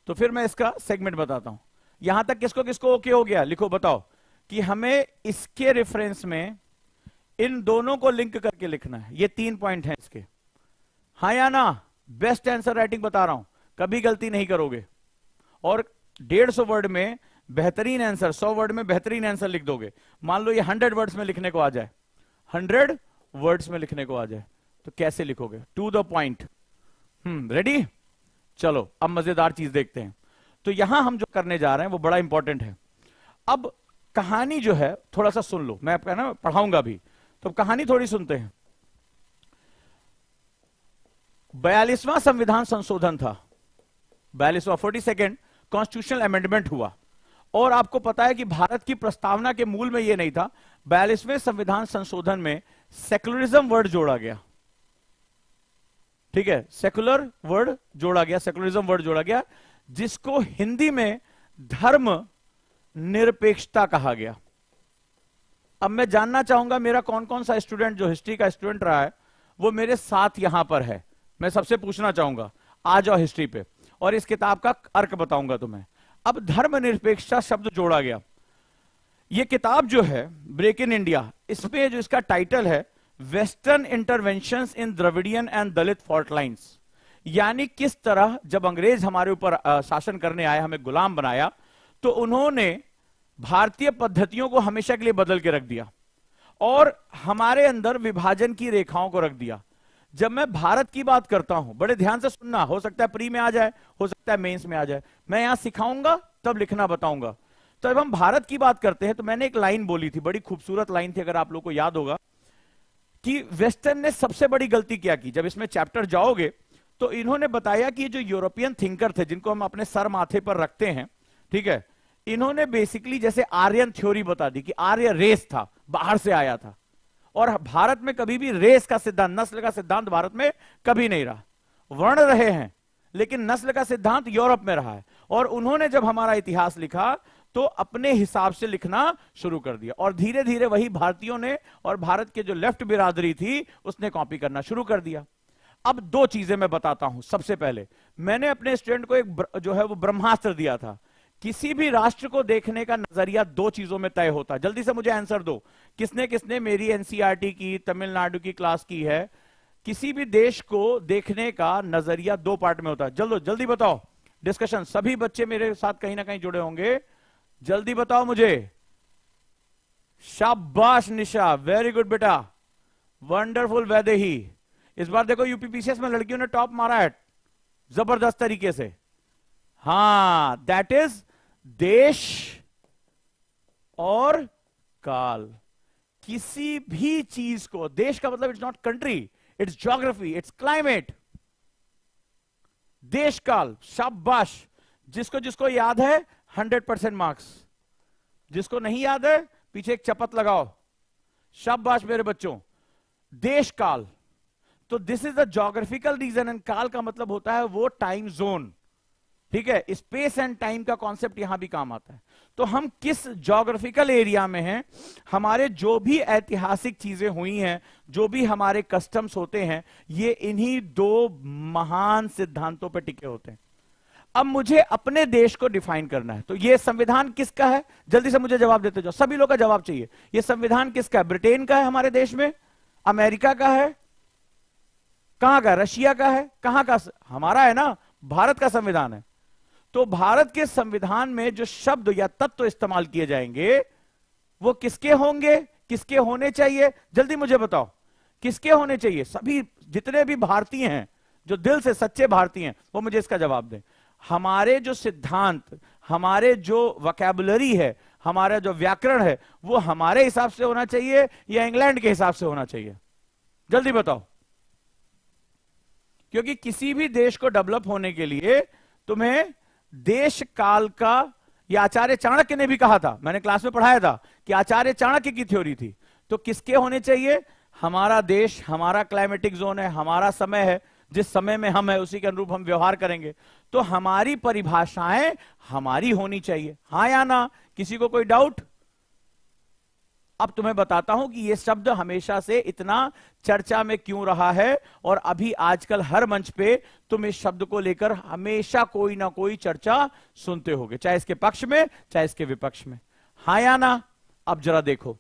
तो फिर मैं इसका सेगमेंट बताता हूं। यहां तक किसको किसको ओके हो गया, लिखो बताओ कि हमें इसके रेफरेंस में इन दोनों को लिंक करके लिखना है। ये 3 पॉइंट हैं इसके, हाँ या ना? बेस्ट आंसर राइटिंग बता रहा हूं, कभी गलती नहीं करोगे। और 150 वर्ड में बेहतरीन आंसर, 100 वर्ड में बेहतरीन आंसर लिख दोगे। मान लो ये 100 वर्ड्स में लिखने को आ जाए, 100 वर्ड्स में लिखने को आ जाए, तो कैसे लिखोगे? To the point. रेडी? चलो अब मजेदार चीज देखते हैं। तो यहां हम जो करने जा रहे हैं वो बड़ा इंपॉर्टेंट है। अब कहानी जो है थोड़ा सा सुन लो, मैं आपका ना पढ़ाऊंगा भी, तो कहानी थोड़ी सुनते हैं। 42वां संविधान संशोधन था, 42वां 42nd कॉन्स्टिट्यूशनल अमेंडमेंट हुआ। और आपको पता है कि भारत की प्रस्तावना के मूल में यह नहीं था। 42वें संविधान संशोधन में सेकुलरिज्म वर्ड जोड़ा गया। ठीक है, सेकुलर वर्ड जोड़ा गया, सेकुलरिज्म वर्ड जोड़ा गया, जिसको हिंदी में धर्म निरपेक्षता कहा गया। अब मैं जानना चाहूंगा मेरा कौन कौन सा स्टूडेंट जो हिस्ट्री का स्टूडेंट रहा है वो मेरे साथ यहां पर है। मैं सबसे पूछना चाहूंगा, आ जाओ हिस्ट्री पे, और इस किताब का अर्क बताऊंगा तुम्हें। अब धर्मनिरपेक्षता शब्द जोड़ा गया। यह किताब जो है ब्रेक इन इंडिया, इसमें जो इसका टाइटल है western interventions in Dravidian and Dalit fault lines, यानी किस तरह जब अंग्रेज हमारे ऊपर शासन करने आए, हमें गुलाम बनाया, तो उन्होंने भारतीय पद्धतियों को हमेशा के लिए बदल के रख दिया और हमारे अंदर विभाजन की रेखाओं को रख दिया। जब मैं भारत की बात करता हूं, बड़े ध्यान से सुनना, हो सकता है प्री में आ जाए, हो सकता है मेंस में आ जाए, मैं यहां सिखाऊंगा तब लिखना बताऊंगा। तो जब हम भारत की बात करते हैं तो मैंने एक लाइन बोली थी, बड़ी खूबसूरत लाइन थी, अगर आप लोग को याद होगा, कि वेस्टर्न ने सबसे बड़ी गलती क्या की। जब इसमें चैप्टर जाओगे तो इन्होंने बताया कि जो यूरोपियन थिंकर थे, जिनको हम अपने सर माथे पर रखते हैं, ठीक है, इन्होंने बेसिकली जैसे आर्यन थ्योरी बता दी कि आर्य रेस था, बाहर से आया था, और भारत में कभी भी रेस का सिद्धांत, नस्ल का सिद्धांत भारत में कभी नहीं रहा। वर्ण रहे हैं लेकिन नस्ल का सिद्धांत यूरोप में रहा है। और उन्होंने जब हमारा इतिहास लिखा तो अपने हिसाब से लिखना शुरू कर दिया, और धीरे धीरे वही भारतीयों ने और भारत के जो लेफ्ट बिरादरी थी उसने कॉपी करना शुरू कर दिया। अब दो चीजें मैं बताता हूं। सबसे पहले मैंने अपने स्टूडेंट को एक जो है वो ब्रह्मास्त्र दिया था। किसी भी राष्ट्र को देखने का नजरिया दो चीजों में तय होता है। जल्दी से मुझे आंसर दो, किसने किसने मेरी एनसीईआरटी की, तमिलनाडु की क्लास की है? किसी भी देश को देखने का नजरिया दो पार्ट में होता है। जल्दी जल्दी बताओ, डिस्कशन, सभी बच्चे मेरे साथ कहीं ना कहीं जुड़े होंगे, जल्दी बताओ मुझे। शाबाश निशा, वेरी गुड बेटा, वंडरफुल वैदेही। इस बार देखो यूपीपीसीएस में लड़कियों ने टॉप मारा है जबरदस्त तरीके से। हां, दैट इज देश और काल। किसी भी चीज को, देश का मतलब it's not country, it's geography, it's climate, देश काल। शाबाश, जिसको जिसको याद है 100% मार्क्स, जिसको नहीं याद है पीछे एक चपत लगाओ। शाबाश मेरे बच्चों। देश काल, तो this is the geographical region, and काल का मतलब होता है वो टाइम जोन। ठीक है, स्पेस एंड टाइम का कॉन्सेप्ट यहां भी काम आता है। तो हम किस ज्योग्राफिकल एरिया में हैं, हमारे जो भी ऐतिहासिक चीजें हुई हैं, जो भी हमारे कस्टम्स होते हैं, ये इन्हीं दो महान सिद्धांतों पर टिके होते हैं। अब मुझे अपने देश को डिफाइन करना है, तो ये संविधान किसका है? जल्दी से मुझे जवाब देते जाओ, सभी लोग का जवाब चाहिए। ये संविधान किसका है? ब्रिटेन का है हमारे देश में, अमेरिका का है, कहां का? रशिया का है, कहां का? हमारा है ना, भारत का संविधान है। तो भारत के संविधान में जो शब्द या तत्व इस्तेमाल किए जाएंगे वो किसके होंगे, किसके होने चाहिए? जल्दी मुझे बताओ, किसके होने चाहिए? सभी जितने भी भारतीय हैं, जो दिल से सच्चे भारतीय हैं, वो मुझे इसका जवाब दें। हमारे जो सिद्धांत, हमारे जो वोकैबुलरी है, हमारा जो व्याकरण है, वो हमारे हिसाब से होना चाहिए या इंग्लैंड के हिसाब से होना चाहिए? जल्दी बताओ। क्योंकि किसी भी देश को डेवलप होने के लिए तुम्हें देश काल का, या आचार्य चाणक्य ने भी कहा था, मैंने क्लास में पढ़ाया था कि आचार्य चाणक्य की थ्योरी थी। तो किसके होने चाहिए? हमारा देश, हमारा क्लाइमेटिक जोन है, हमारा समय है, जिस समय में हम है उसी के अनुरूप हम व्यवहार करेंगे। तो हमारी परिभाषाएं हमारी होनी चाहिए, हां या ना? किसी को कोई डाउट? अब तुम्हें बताता हूं कि यह शब्द हमेशा से इतना चर्चा में क्यों रहा है, और अभी आजकल हर मंच पे तुम इस शब्द को लेकर हमेशा कोई ना कोई चर्चा सुनते होगे, चाहे इसके पक्ष में चाहे इसके विपक्ष में। हां या ना? अब जरा देखो,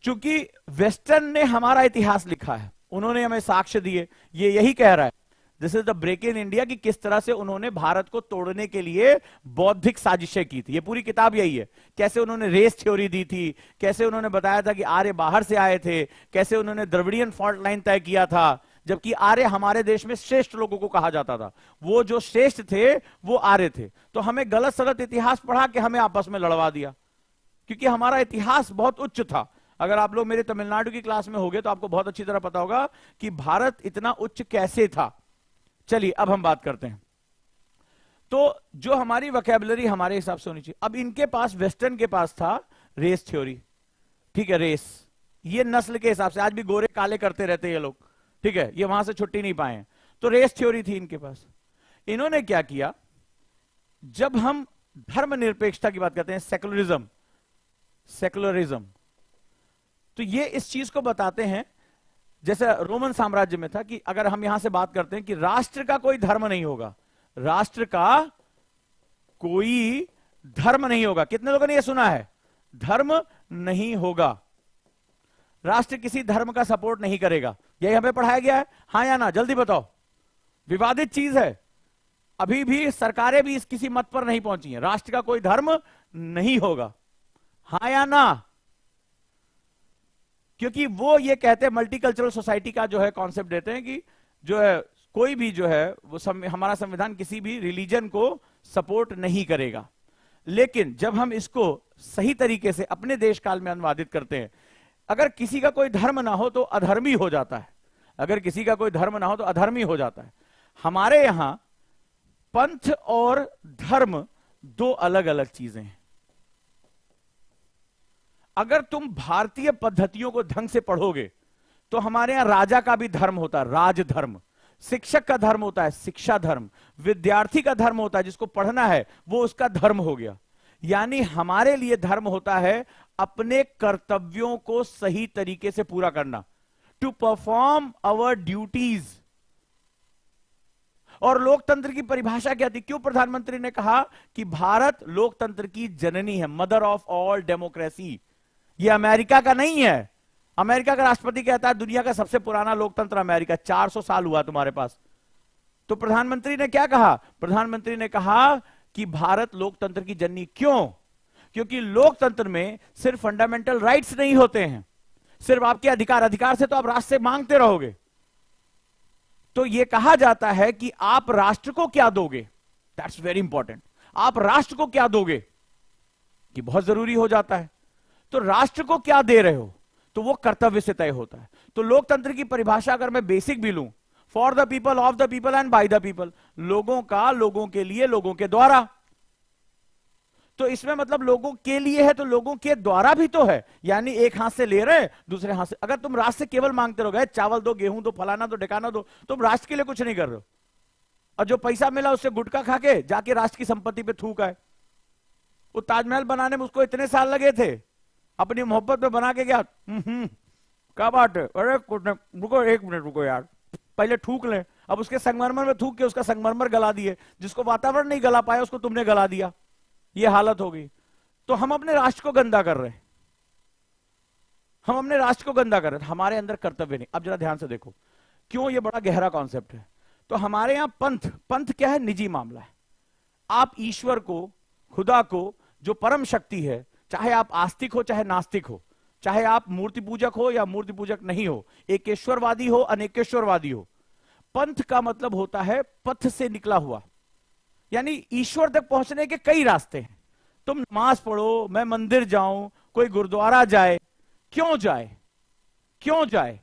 चूंकि वेस्टर्न ने हमारा इतिहास लिखा है, उन्होंने हमें साक्ष्य दिए, ये यही कह रहा है, this is the break in India, कि किस तरह से उन्होंने भारत को तोड़ने के लिए बौद्धिक साजिशें की थी। ये पूरी किताब यही है, कैसे उन्होंने रेस थ्योरी दी थी, कैसे उन्होंने बताया था कि आर्य बाहर से आए थे, कैसे उन्होंने द्रविडियन फॉल्ट लाइन तय किया था, जबकि आर्य हमारे देश में श्रेष्ठ लोगों को कहा जाता था। वो जो श्रेष्ठ थे वो आर्य थे। तो हमें गलत सलत इतिहास पढ़ा के हमें आपस में लड़वा दिया, क्योंकि हमारा इतिहास बहुत उच्च था। अगर आप लोग मेरे तमिलनाडु की क्लास में होंगे तो आपको बहुत अच्छी तरह पता होगा कि भारत इतना उच्च कैसे था। चलिए अब हम बात करते हैं। तो जो हमारी वोकैबुलरी हमारे हिसाब से होनी चाहिए। अब इनके पास, वेस्टर्न के पास था रेस थ्योरी, ठीक है, रेस, ये नस्ल के हिसाब से, आज भी गोरे काले करते रहते हैं ये लोग, ठीक है, ये वहां से छुट्टी नहीं पाए हैं। तो रेस थ्योरी थी इनके पास। इन्होंने क्या किया, जब हम धर्मनिरपेक्षता की बात करते हैं, सेकुलरिज्म, सेकुलरिज्म, तो ये इस चीज को बताते हैं, जैसे रोमन साम्राज्य में था कि अगर हम यहां से बात करते हैं कि राष्ट्र का कोई धर्म नहीं होगा, राष्ट्र का कोई धर्म नहीं होगा। कितने लोगों ने यह सुना है? धर्म नहीं होगा, राष्ट्र किसी धर्म का सपोर्ट नहीं करेगा। यही हमें पढ़ाया गया है, हाँ या ना? जल्दी बताओ, विवादित चीज है, अभी भी सरकारें भी इस किसी मत पर नहीं पहुंची हैं। राष्ट्र का कोई धर्म नहीं होगा, हाँ या ना? क्योंकि वो ये कहते हैं, मल्टीकल्चरल सोसाइटी का जो है कॉन्सेप्ट देते हैं कि जो है कोई भी जो है वो हमारा संविधान किसी भी रिलीजन को सपोर्ट नहीं करेगा। लेकिन जब हम इसको सही तरीके से अपने देश काल में अनुवादित करते हैं, अगर किसी का कोई धर्म ना हो तो अधर्मी हो जाता है, अगर किसी का कोई धर्म ना हो तो अधर्मी हो जाता है। हमारे यहां पंथ और धर्म दो अलग अलग चीजें हैं। अगर तुम भारतीय पद्धतियों को ढंग से पढ़ोगे तो हमारे यहां राजा का भी धर्म होता है, राजधर्म, शिक्षक का धर्म होता है, शिक्षा धर्म, विद्यार्थी का धर्म होता है, जिसको पढ़ना है वो उसका धर्म हो गया। यानी हमारे लिए धर्म होता है अपने कर्तव्यों को सही तरीके से पूरा करना, टू परफॉर्म आवर ड्यूटीज। और लोकतंत्र की परिभाषा क्या थी? क्यों प्रधानमंत्री ने कहा कि भारत लोकतंत्र की जननी है, मदर ऑफ ऑल डेमोक्रेसी? ये अमेरिका का नहीं है। अमेरिका का राष्ट्रपति कहता है दुनिया का सबसे पुराना लोकतंत्र अमेरिका, 400 साल हुआ तुम्हारे पास। तो प्रधानमंत्री ने क्या कहा? प्रधानमंत्री ने कहा कि भारत लोकतंत्र की जननी। क्यों? क्योंकि लोकतंत्र में सिर्फ फंडामेंटल राइट्स नहीं होते हैं, सिर्फ आपके अधिकार, अधिकार से तो आप राष्ट्र से मांगते रहोगे। तो यह कहा जाता है कि आप राष्ट्र को क्या दोगे, दैट्स वेरी इंपॉर्टेंट। आप राष्ट्र को क्या दोगे कि बहुत जरूरी हो जाता है। तो राष्ट्र को क्या दे रहे हो तो वो कर्तव्य से तय होता है। तो लोकतंत्र की परिभाषा अगर मैं बेसिक भी लूं, for the people, of the people and by the people, लोगों का, लोगों के लिए, लोगों के द्वारा। तो इसमें मतलब लोगों के लिए है तो लोगों के द्वारा भी तो है, यानी एक हाथ से ले रहे दूसरे हाथ से। अगर तुम राष्ट्र से केवल मांगते रहोगे, चावल दो, गेहूं दो, फलाना दो, ढिकाना दो, तुम राष्ट्र के लिए कुछ नहीं कर रहे हो। और जो पैसा मिला उससे गुटखा खा के जाके राष्ट्र की संपत्ति पे थूक आए। वो ताजमहल बनाने में उसको इतने साल लगे थे, अपनी मोहब्बत में बना के गया। क्या बात है, अरे रुको, एक मिनट रुको यार, पहले थूक ले। अब उसके संगमरमर में थूक के उसका संगमरमर गला दिए, जिसको वातावरण नहीं गला पाया उसको तुमने गला दिया। ये हालत हो गई। तो हम अपने राष्ट्र को गंदा कर रहे हैं, हम अपने राष्ट्र को गंदा कर रहे हैं, हमारे अंदर कर्तव्य नहीं। अब जरा ध्यान से देखो क्यों ये बड़ा गहरा कॉन्सेप्ट है। तो हमारे यहां पंथ, पंथ क्या है? निजी मामला है। आप ईश्वर को, खुदा को, जो परम शक्ति है, चाहे आप आस्तिक हो चाहे नास्तिक हो, चाहे आप मूर्ति पूजक हो या मूर्ति पूजक नहीं हो, एकेश्वरवादी हो अनेकेश्वरवादी हो, पंथ का मतलब होता है पथ से निकला हुआ, यानी ईश्वर तक पहुंचने के कई रास्ते हैं। तुम नमाज पढ़ो, मैं मंदिर जाऊं, कोई गुरुद्वारा जाए, क्यों जाए? क्यों जाए?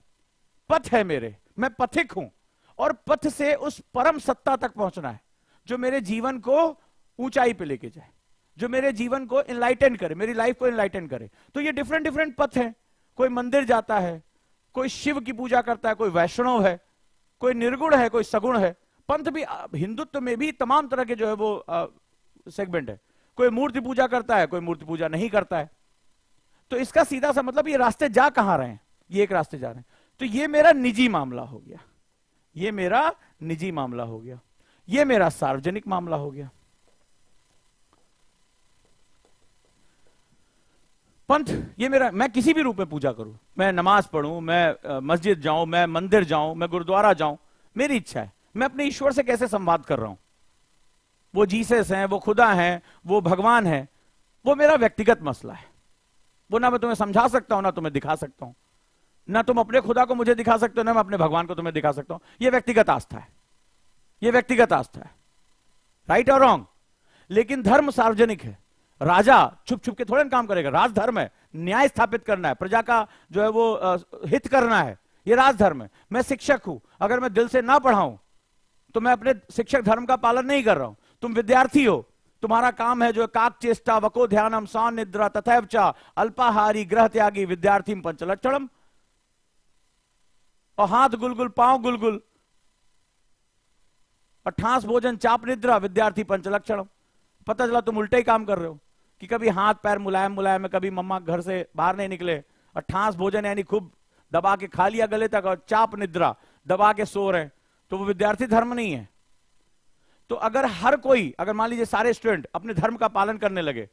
पथ है मेरे, मैं पथिक हूं, और पथ से उस परम सत्ता तक पहुंचना है जो मेरे जीवन को ऊंचाई पे लेके जाए, जो मेरे जीवन को इनलाइटन करे, मेरी लाइफ को इनलाइटन करे। तो ये डिफरेंट डिफरेंट पथ हैं। कोई मंदिर जाता है, कोई शिव की पूजा करता है, कोई वैष्णव है, कोई निर्गुण है, कोई सगुण है। पंथ भी, हिंदुत्व में भी तमाम तरह के जो है वो सेगमेंट है। कोई मूर्ति पूजा करता है, कोई मूर्ति पूजा नहीं करता है। तो इसका सीधा सा मतलब ये रास्ते जा कहां रहे हैं? ये एक रास्ते जा रहे हैं। तो ये मेरा निजी मामला हो गया, ये मेरा निजी मामला हो गया, ये मेरा सार्वजनिक मामला हो गया। पंथ ये मेरा, मैं किसी भी रूप में पूजा करूं, मैं नमाज पढ़ूं, मैं मस्जिद जाऊं, मैं मंदिर जाऊं, मैं गुरुद्वारा जाऊं, मेरी इच्छा है। मैं अपने ईश्वर से कैसे संवाद कर रहा हूं, वो जीसस हैं, वो खुदा हैं, वो भगवान है, वो मेरा व्यक्तिगत मसला है। वो ना मैं तुम्हें समझा सकता हूं ना तुम्हें दिखा सकता हूं। ना तुम अपने खुदा को मुझे दिखा सकते हो, ना मैं अपने भगवान को तुम्हें दिखा सकता हूं। यह व्यक्तिगत आस्था है, यह व्यक्तिगत आस्था है, राइट और रॉन्ग। लेकिन धर्म सार्वजनिक है। राजा छुप छुप के थोड़े ना काम करेगा। राजधर्म है, न्याय स्थापित करना है, प्रजा का जो है वो हित करना है, यह राजधर्म है। मैं शिक्षक हूं, अगर मैं दिल से ना पढ़ाऊं तो मैं अपने शिक्षक धर्म का पालन नहीं कर रहा हूं। तुम विद्यार्थी हो, तुम्हारा काम है जो काक चेष्टा वको ध्यानम सा निद्रा तथैव च अल्पाहारी ग्रह त्यागी विद्यार्थी पंचलक्षणम। और हाथ गुलगुल पांव गुलगुल और ठास भोजन चाप निद्रा विद्यार्थी पंचलक्षणम। पता चला तुम उल्टे ही काम कर रहे हो कि कभी हाथ पैर मुलायम मुलायम है, कभी मम्मा घर से बाहर नहीं निकले, और ठास भोजन यानी खूब दबा के खा लिया गले तक, और चाप निद्रा दबा के सो रहे, तो वो विद्यार्थी धर्म नहीं है। तो अगर हर कोई, अगर मान लीजिए सारे स्टूडेंट अपने धर्म का पालन करने लगे,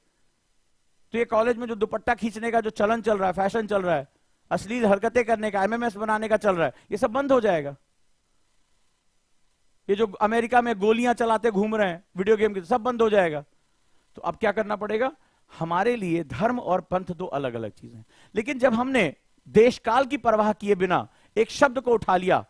तो ये कॉलेज में जो दुपट्टा खींचने का जो चलन चल रहा है, फैशन चल रहा है, अश्लील हरकतें करने का, एमएमएस बनाने का चल रहा है, ये सब बंद हो जाएगा। ये जो अमेरिका में गोलियां चलाते घूम रहे हैं वीडियो गेम के, सब बंद हो जाएगा। तो अब क्या करना पड़ेगा? हमारे लिए धर्म और पंथ दो अलग अलग चीजें। लेकिन जब हमने देश काल की परवाह किए बिना एक शब्द को उठा लिया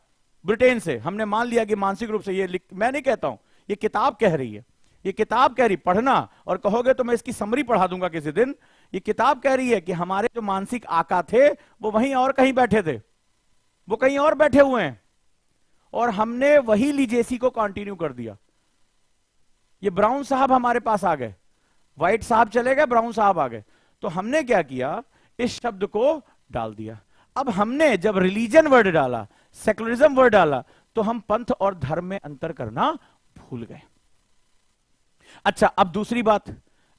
ब्रिटेन से, हमने मान लिया कि मानसिक रूप से ये मैं नहीं कहता हूं, ये किताब कह रही है, ये किताब कह रही, पढ़ना और कहोगे तो मैं इसकी समरी पढ़ा दूंगा किसी दिन। ये किताब कह रही है कि हमारे जो मानसिक आका थे वो वहीं और कहीं बैठे थे, वो कहीं और बैठे हुए हैं, और हमने वही लीजेसी को कंटिन्यू कर दिया। ये ब्राउन साहब हमारे पास आ गए, व्हाइट साहब चले गए, ब्राउन साहब आ गए, तो हमने क्या किया? इस शब्द को डाल दिया। अब हमने जब रिलीजन वर्ड डाला, सेकुलरिज्म वर्ड डाला, तो हम पंथ और धर्म में अंतर करना भूल गए। अच्छा, अब दूसरी बात,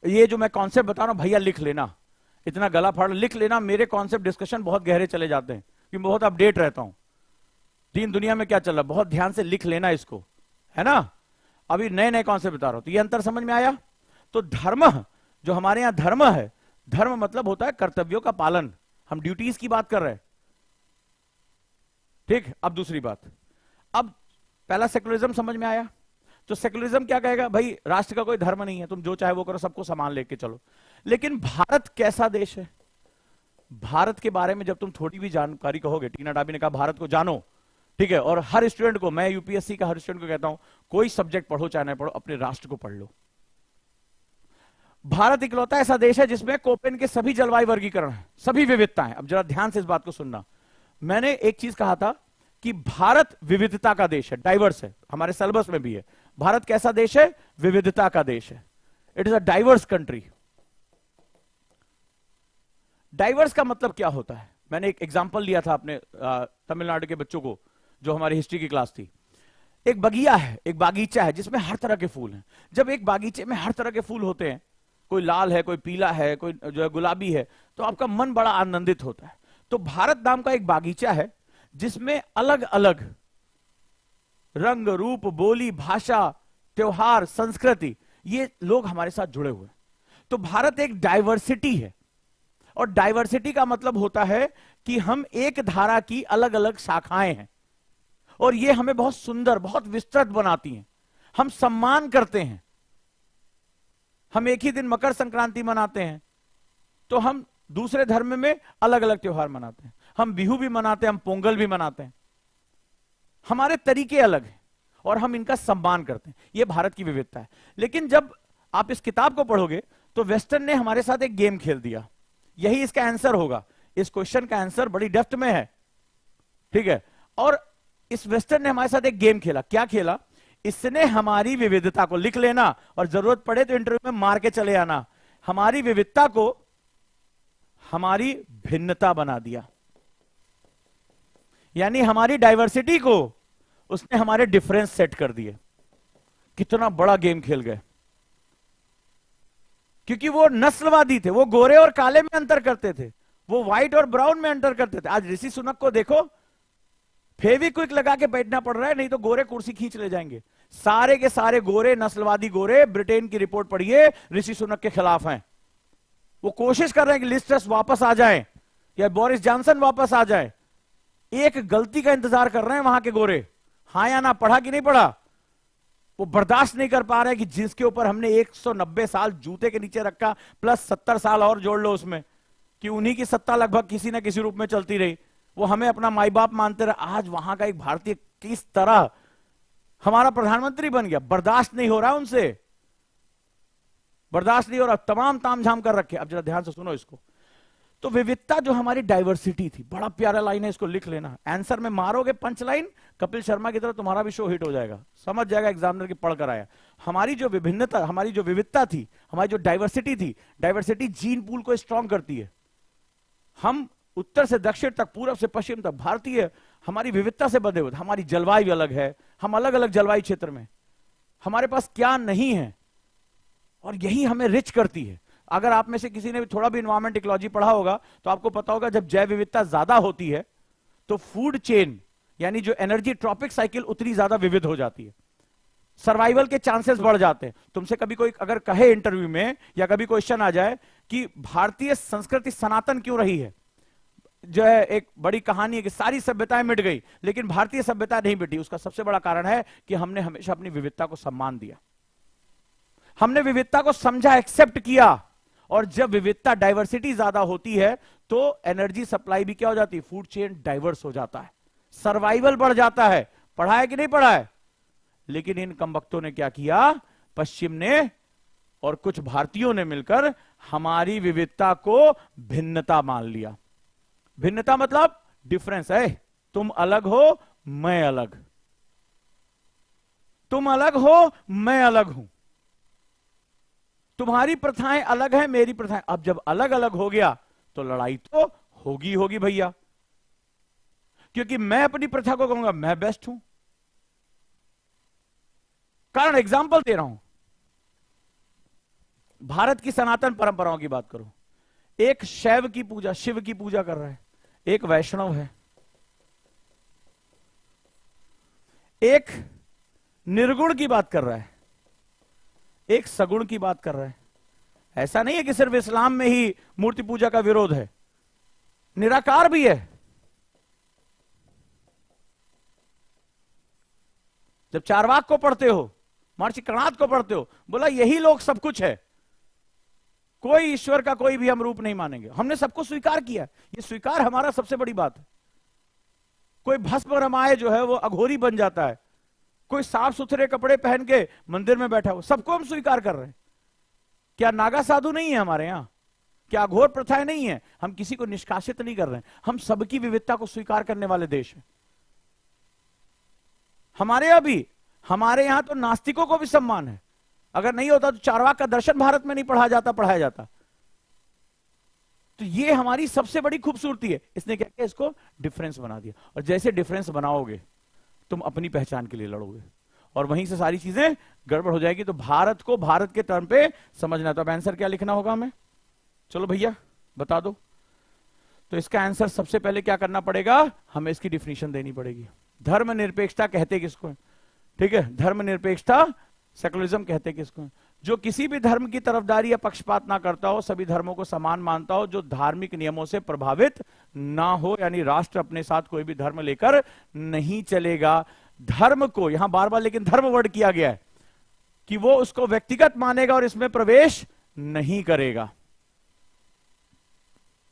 ये जो मैं कॉन्सेप्ट बता रहा हूं भैया लिख लेना, इतना गला फाड़ लिख लेना। मेरे कॉन्सेप्ट डिस्कशन बहुत गहरे चले जाते हैं क्योंकि बहुत अपडेट रहता हूं, दीन दुनिया में क्या चल रहा है, बहुत ध्यान से लिख लेना इसको, है ना। अभी नए नए कॉन्सेप्ट बता रहा हूं, तो ये अंतर समझ में आया। तो धर्म, जो हमारे यहां धर्म है, धर्म मतलब होता है कर्तव्यों का पालन, हम ड्यूटीज की बात कर रहे हैं, ठीक। अब दूसरी बात, अब पहला सेकुलरिज्म समझ में आया। तो सेकुलरिज्म क्या कहेगा? भाई राष्ट्र का कोई धर्म नहीं है, तुम जो चाहे वो करो, सबको समान लेके चलो। लेकिन भारत कैसा देश है? भारत के बारे में जब तुम थोड़ी भी जानकारी कहोगे, टीना डाबी ने कहा भारत को जानो, ठीक है, और हर स्टूडेंट को, मैं यूपीएससी का हर स्टूडेंट को कहता हूं, कोई सब्जेक्ट पढ़ो चाहे ना पढ़ो, अपने राष्ट्र को पढ़ लो। भारत इकलौता ऐसा देश है जिसमें कोपेन के सभी जलवायु वर्गीकरण है, सभी विविधताएं। अब जरा ध्यान से इस बात को सुनना, मैंने एक चीज कहा था कि भारत विविधता का देश है, डाइवर्स है, हमारे सिलेबस में भी है। भारत कैसा देश है? विविधता का देश है। It is a diverse country. Diverse का मतलब क्या होता है? मैंने एक एग्जांपल लिया था अपने तमिलनाडु के बच्चों को, जो हमारी हिस्ट्री की क्लास थी। एक बगिया है, एक बागीचा है जिसमें हर तरह के फूल हैं। जब एक बागीचे में हर तरह के फूल होते हैं, कोई लाल है, कोई पीला है, कोई जो है गुलाबी है, तो आपका मन बड़ा आनंदित होता है। तो भारत नाम का एक बागीचा है जिसमें अलग अलग रंग, रूप, बोली, भाषा, त्योहार, संस्कृति, ये लोग हमारे साथ जुड़े हुए हैं। तो भारत एक डाइवर्सिटी है, और डाइवर्सिटी का मतलब होता है कि हम एक धारा की अलग अलग शाखाएं हैं, और ये हमें बहुत सुंदर, बहुत विस्तृत बनाती हैं। हम सम्मान करते हैं। हम एक ही दिन मकर संक्रांति मनाते हैं, तो हम दूसरे धर्म में अलग अलग त्योहार मनाते हैं। हम बिहू भी मनाते हैं, हम पोंगल भी मनाते हैं, हमारे तरीके अलग हैं और हम इनका सम्मान करते हैं। यह भारत की विविधता है। लेकिन जब आप इस किताब को पढ़ोगे तो वेस्टर्न ने हमारे साथ एक गेम खेल दिया। यही इसका आंसर होगा। इस क्वेश्चन का आंसर बड़ी डेप्थ में है, ठीक है। और इस वेस्टर्न ने हमारे साथ एक गेम खेला। क्या खेला? इसने हमारी विविधता को, लिख लेना और जरूरत पड़े तो इंटरव्यू में मार के चले आना, हमारी विविधता को हमारी भिन्नता बना दिया। यानी हमारी डाइवर्सिटी को उसने हमारे डिफरेंस सेट कर दिए। कितना बड़ा गेम खेल गए, क्योंकि वो नस्लवादी थे। वो गोरे और काले में अंतर करते थे, वो व्हाइट और ब्राउन में अंतर करते थे। आज ऋषि सुनक को देखो, फेविक्विक लगा के बैठना पड़ रहा है, नहीं तो गोरे कुर्सी खींच ले जाएंगे। सारे के सारे गोरे, नस्लवादी गोरे, ब्रिटेन की रिपोर्ट पढ़िए, ऋषि सुनक के खिलाफ हैं। वो कोशिश कर रहे हैं कि लिज ट्रस वापस आ जाए या बोरिस जॉनसन वापस आ जाए। एक गलती का इंतजार कर रहे हैं वहां के गोरे, हाँ या ना, पढ़ा कि नहीं पढ़ा। वो बर्दाश्त नहीं कर पा रहे कि जिसके ऊपर हमने 190 साल जूते के नीचे रखा, प्लस 70 साल और जोड़ लो उसमें, कि उन्हीं की सत्ता लगभग किसी ना किसी रूप में चलती रही। वो हमें अपना माई बाप मानते रहे। आज वहां का एक भारतीय किस तरह हमारा प्रधानमंत्री बन गया, बर्दाश्त नहीं हो रहा उनसे, बर्दाश्त नहीं हो रहा, तमाम तामझाम कर रखे। अब जरा ध्यान से सुनो इसको। तो विविधता जो हमारी डाइवर्सिटी थी, बड़ा प्यारा लाइन है, इसको लिख लेना। आंसर में मारोगे पंच लाइन, कपिल शर्मा की तरह तुम्हारा भी शो हिट हो जाएगा, समझ जाएगा एग्जामिनर की पढ़कर आया। हमारी जो विभिन्नता, हमारी जो विविधता थी, हमारी जो डाइवर्सिटी थी, डाइवर्सिटी जीन पूल को स्ट्रांग करती है। हम उत्तर से दक्षिण तक, पूर्व से पश्चिम तक भारतीय हमारी विविधता से बंधे हुए। हमारी जलवायु अलग है, हम अलग अलग जलवायु क्षेत्र में, हमारे पास क्या नहीं है, और यही हमें रिच करती है। अगर आप में से किसी ने भी थोड़ा भी एनवायरमेंट इकोलॉजी पढ़ा होगा तो आपको पता होगा जब जैव विविधता ज्यादा होती है तो फूड चेन यानी जो एनर्जी ट्रॉपिक साइकिल उतनी ज्यादा विविध हो जाती है, सर्वाइवल के चांसेस बढ़ जाते हैं। तुमसे कभी कोई अगर कहे इंटरव्यू में या कभी क्वेश्चन आ जाए कि भारतीय संस्कृति सनातन क्यों रही है, जो है एक बड़ी कहानी है कि सारी सभ्यताएं मिट गई लेकिन भारतीय सभ्यता नहीं मिटी, उसका सबसे बड़ा कारण है कि हमने हमेशा अपनी विविधता को सम्मान दिया, हमने विविधता को समझा, एक्सेप्ट किया। और जब विविधता, डाइवर्सिटी ज्यादा होती है तो एनर्जी सप्लाई भी क्या हो जाती है, फूड चेन डाइवर्स हो जाता है, सर्वाइवल बढ़ जाता है। पढ़ा है कि नहीं पढ़ा है? लेकिन इन कमबख्तों ने क्या किया, पश्चिम ने और कुछ भारतीयों ने मिलकर हमारी विविधता को भिन्नता मान लिया। भिन्नता मतलब डिफरेंस है, तुम अलग हो मैं अलग, तुम अलग हो मैं अलग हूं, तुम्हारी प्रथाएं अलग है मेरी प्रथाएं। अब जब अलग अलग हो गया तो लड़ाई तो होगी होगी भैया, क्योंकि मैं अपनी प्रथा को कहूंगा मैं बेस्ट हूं। कारण एग्जाम्पल दे रहा हूं, भारत की सनातन परंपराओं की बात करो। एक शैव की पूजा, शिव की पूजा कर रहा है, एक वैष्णव है, एक निर्गुण की बात कर रहा है, एक सगुण की बात कर रहा है। ऐसा नहीं है कि सिर्फ इस्लाम में ही मूर्ति पूजा का विरोध है, निराकार भी है। जब चारवाक को पढ़ते हो, महर्षि कर्णाद को पढ़ते हो, बोला यही लोग सब कुछ है, कोई ईश्वर का कोई भी हम रूप नहीं मानेंगे, हमने सबको स्वीकार किया। ये स्वीकार हमारा सबसे बड़ी बात है। कोई भस्म रमाए जो है वो अघोरी बन जाता है, कोई साफ सुथरे कपड़े पहन के मंदिर में बैठा हो, सबको हम स्वीकार कर रहे हैं। क्या नागा साधु नहीं है हमारे यहां? क्या अघोर प्रथाएं नहीं है? हम किसी को निष्कासित नहीं कर रहे हैं, हम सबकी विविधता को स्वीकार करने वाले देश हैं। हमारे यहां तो नास्तिकों को भी सम्मान है। अगर नहीं होता तो चारवाक का दर्शन भारत में नहीं पढ़ाया जाता। तो ये हमारी सबसे बड़ी खूबसूरती है। इसने क्या किया, इसको डिफरेंस बना दिया। और जैसे डिफरेंस बनाओगे तुम अपनी पहचान के लिए लड़ोगे और वहीं से सारी चीजें गड़बड़ हो जाएगी। तो भारत को भारत के टर्म पे समझना। तो अब आंसर क्या लिखना होगा हमें? चलो भैया बता दो। तो इसका आंसर सबसे पहले क्या करना पड़ेगा, हमें इसकी डिफिनीशन देनी पड़ेगी। धर्मनिरपेक्षता कहते किसको है? ठीक है, धर्मनिरपेक्षता सेकुलरिज्म कहते किसको है? जो किसी भी धर्म की तरफदारी या पक्षपात ना करता हो, सभी धर्मों को समान मानता हो, जो धार्मिक नियमों से प्रभावित ना हो, यानी राष्ट्र अपने साथ कोई भी धर्म लेकर नहीं चलेगा। धर्म को यहां बार बार लेकिन धर्म वर्ड किया गया है कि वो उसको व्यक्तिगत मानेगा और इसमें प्रवेश नहीं करेगा।